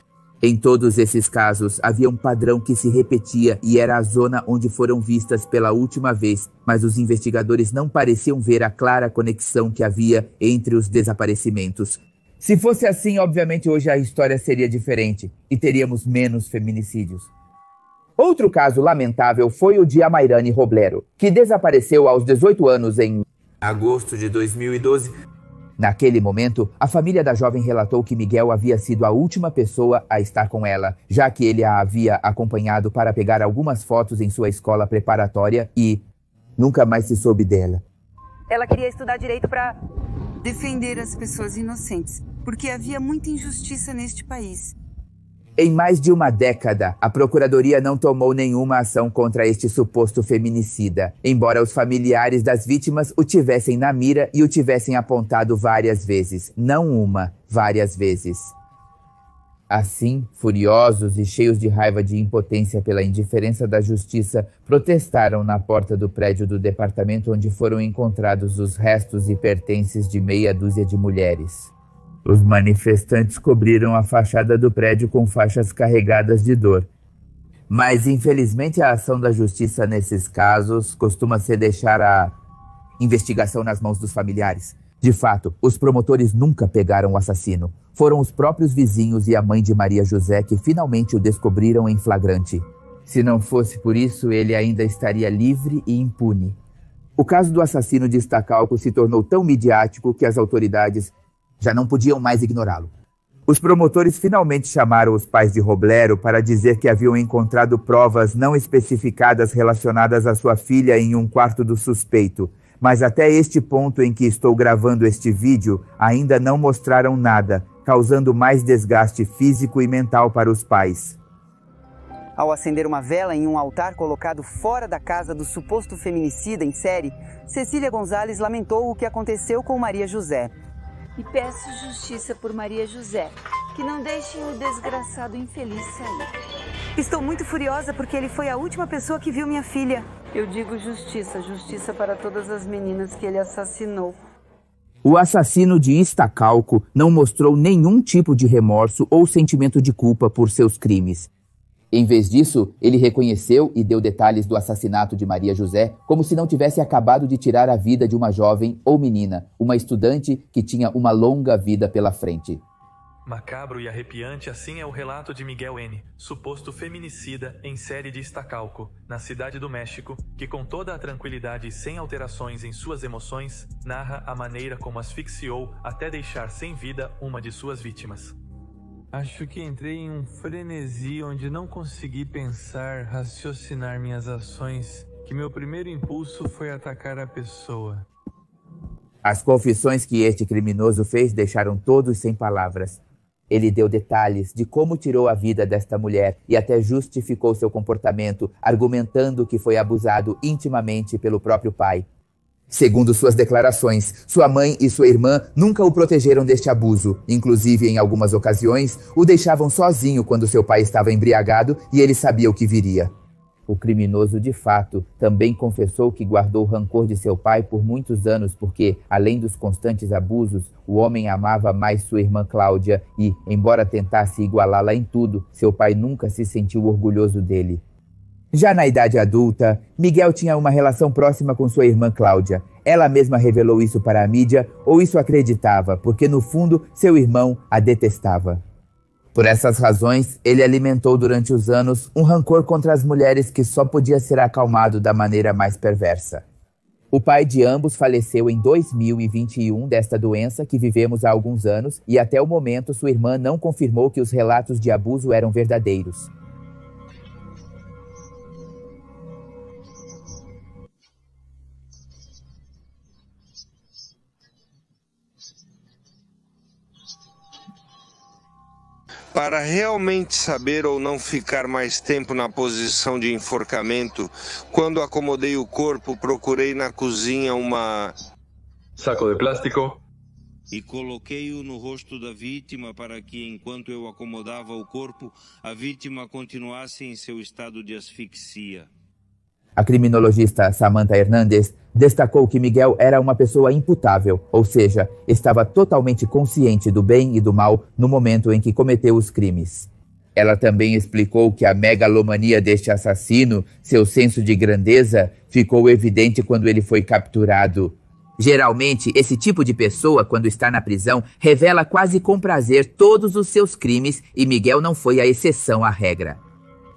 Em todos esses casos, havia um padrão que se repetia e era a zona onde foram vistas pela última vez, mas os investigadores não pareciam ver a clara conexão que havia entre os desaparecimentos. Se fosse assim, obviamente hoje a história seria diferente e teríamos menos feminicídios. Outro caso lamentável foi o de Amairane Roblero, que desapareceu aos 18 anos em agosto de 2012. Naquele momento, a família da jovem relatou que Miguel havia sido a última pessoa a estar com ela, já que ele a havia acompanhado para pegar algumas fotos em sua escola preparatória e, Nunca mais se soube dela. Ela queria estudar direito para defender as pessoas inocentes, porque havia muita injustiça neste país. Em mais de uma década, a Procuradoria não tomou nenhuma ação contra este suposto feminicida, embora os familiares das vítimas o tivessem na mira e o tivessem apontado várias vezes. Não uma, várias vezes. Assim, furiosos e cheios de raiva de impotência pela indiferença da justiça, protestaram na porta do prédio do departamento onde foram encontrados os restos e pertences de meia dúzia de mulheres. Os manifestantes cobriram a fachada do prédio com faixas carregadas de dor. Mas, infelizmente, a ação da justiça nesses casos costuma ser deixar a investigação nas mãos dos familiares. De fato, os promotores nunca pegaram o assassino. Foram os próprios vizinhos e a mãe de Maria José que finalmente o descobriram em flagrante. Se não fosse por isso, ele ainda estaria livre e impune. O caso do assassino de Iztacalco se tornou tão midiático que as autoridades já não podiam mais ignorá-lo. Os promotores finalmente chamaram os pais de Roblero para dizer que haviam encontrado provas não especificadas relacionadas à sua filha em um quarto do suspeito, mas até este ponto em que estou gravando este vídeo, ainda não mostraram nada, causando mais desgaste físico e mental para os pais. Ao acender uma vela em um altar colocado fora da casa do suposto feminicida em série, Cecília Gonzalez lamentou o que aconteceu com Maria José. E peço justiça por Maria José, que não deixem o desgraçado infeliz sair. Estou muito furiosa porque ele foi a última pessoa que viu minha filha. Eu digo justiça, justiça para todas as meninas que ele assassinou. O assassino de Iztacalco não mostrou nenhum tipo de remorso ou sentimento de culpa por seus crimes. Em vez disso, ele reconheceu e deu detalhes do assassinato de Maria José como se não tivesse acabado de tirar a vida de uma jovem ou menina, uma estudante que tinha uma longa vida pela frente. Macabro e arrepiante, assim é o relato de Miguel N., suposto feminicida em série de Iztacalco, na cidade do México, que com toda a tranquilidade e sem alterações em suas emoções, narra a maneira como asfixiou até deixar sem vida uma de suas vítimas. Acho que entrei em um frenesi onde não consegui pensar, raciocinar minhas ações, que meu primeiro impulso foi atacar a pessoa. As confissões que este criminoso fez deixaram todos sem palavras. Ele deu detalhes de como tirou a vida desta mulher e até justificou seu comportamento, argumentando que foi abusado intimamente pelo próprio pai. Segundo suas declarações, sua mãe e sua irmã nunca o protegeram deste abuso. Inclusive, em algumas ocasiões, o deixavam sozinho quando seu pai estava embriagado e ele sabia o que viria. O criminoso, de fato, também confessou que guardou rancor de seu pai por muitos anos porque, além dos constantes abusos, o homem amava mais sua irmã Cláudia e, embora tentasse igualá-la em tudo, seu pai nunca se sentiu orgulhoso dele. Já na idade adulta, Miguel tinha uma relação próxima com sua irmã Cláudia. Ela mesma revelou isso para a mídia, ou isso acreditava, porque no fundo seu irmão a detestava. Por essas razões, ele alimentou durante os anos um rancor contra as mulheres que só podia ser acalmado da maneira mais perversa. O pai de ambos faleceu em 2021 desta doença que vivemos há alguns anos e até o momento sua irmã não confirmou que os relatos de abuso eram verdadeiros. Para realmente saber ou não ficar mais tempo na posição de enforcamento, quando acomodei o corpo, procurei na cozinha saco de plástico e coloquei-o no rosto da vítima para que, enquanto eu acomodava o corpo, a vítima continuasse em seu estado de asfixia. A criminologista Samantha Hernandes destacou que Miguel era uma pessoa imputável, ou seja, estava totalmente consciente do bem e do mal no momento em que cometeu os crimes. Ela também explicou que a megalomania deste assassino, seu senso de grandeza, ficou evidente quando ele foi capturado. Geralmente, esse tipo de pessoa, quando está na prisão, revela quase com prazer todos os seus crimes e Miguel não foi a exceção à regra.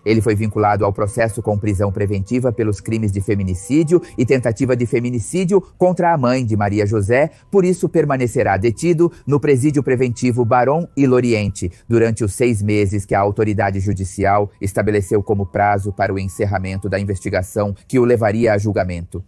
Ele foi vinculado ao processo com prisão preventiva pelos crimes de feminicídio e tentativa de feminicídio contra a mãe de Maria José, por isso permanecerá detido no Presídio Preventivo Barão e Loriente durante os 6 meses que a autoridade judicial estabeleceu como prazo para o encerramento da investigação que o levaria a julgamento.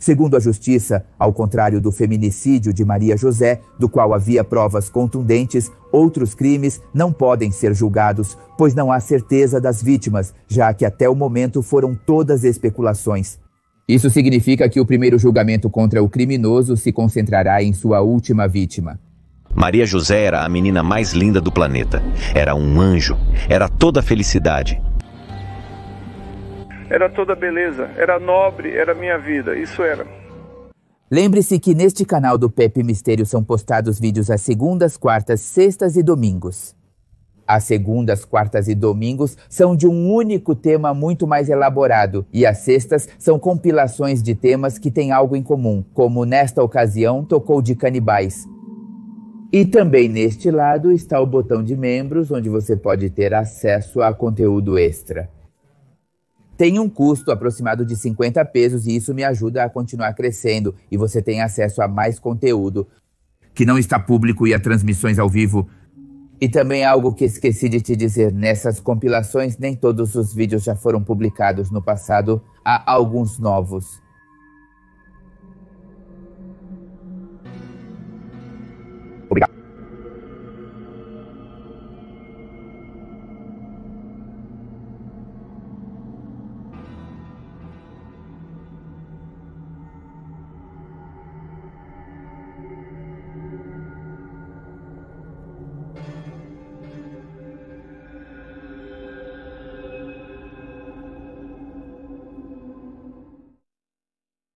Segundo a justiça, ao contrário do feminicídio de Maria José, do qual havia provas contundentes, outros crimes não podem ser julgados, pois não há certeza das vítimas, já que até o momento foram todas especulações. Isso significa que o primeiro julgamento contra o criminoso se concentrará em sua última vítima. Maria José era a menina mais linda do planeta. Era um anjo. Era toda felicidade. Era toda beleza, era nobre, era minha vida, isso era. Lembre-se que neste canal do Pepe Mistério são postados vídeos às segundas, quartas, sextas e domingos. As segundas, quartas e domingos são de um único tema muito mais elaborado, e as sextas são compilações de temas que têm algo em comum, como nesta ocasião tocou de canibais. E também neste lado está o botão de membros, onde você pode ter acesso a conteúdo extra. Tem um custo aproximado de 50 pesos e isso me ajuda a continuar crescendo e você tem acesso a mais conteúdo que não está público e a transmissões ao vivo. E também algo que esqueci de te dizer, nessas compilações nem todos os vídeos já foram publicados no passado, há alguns novos.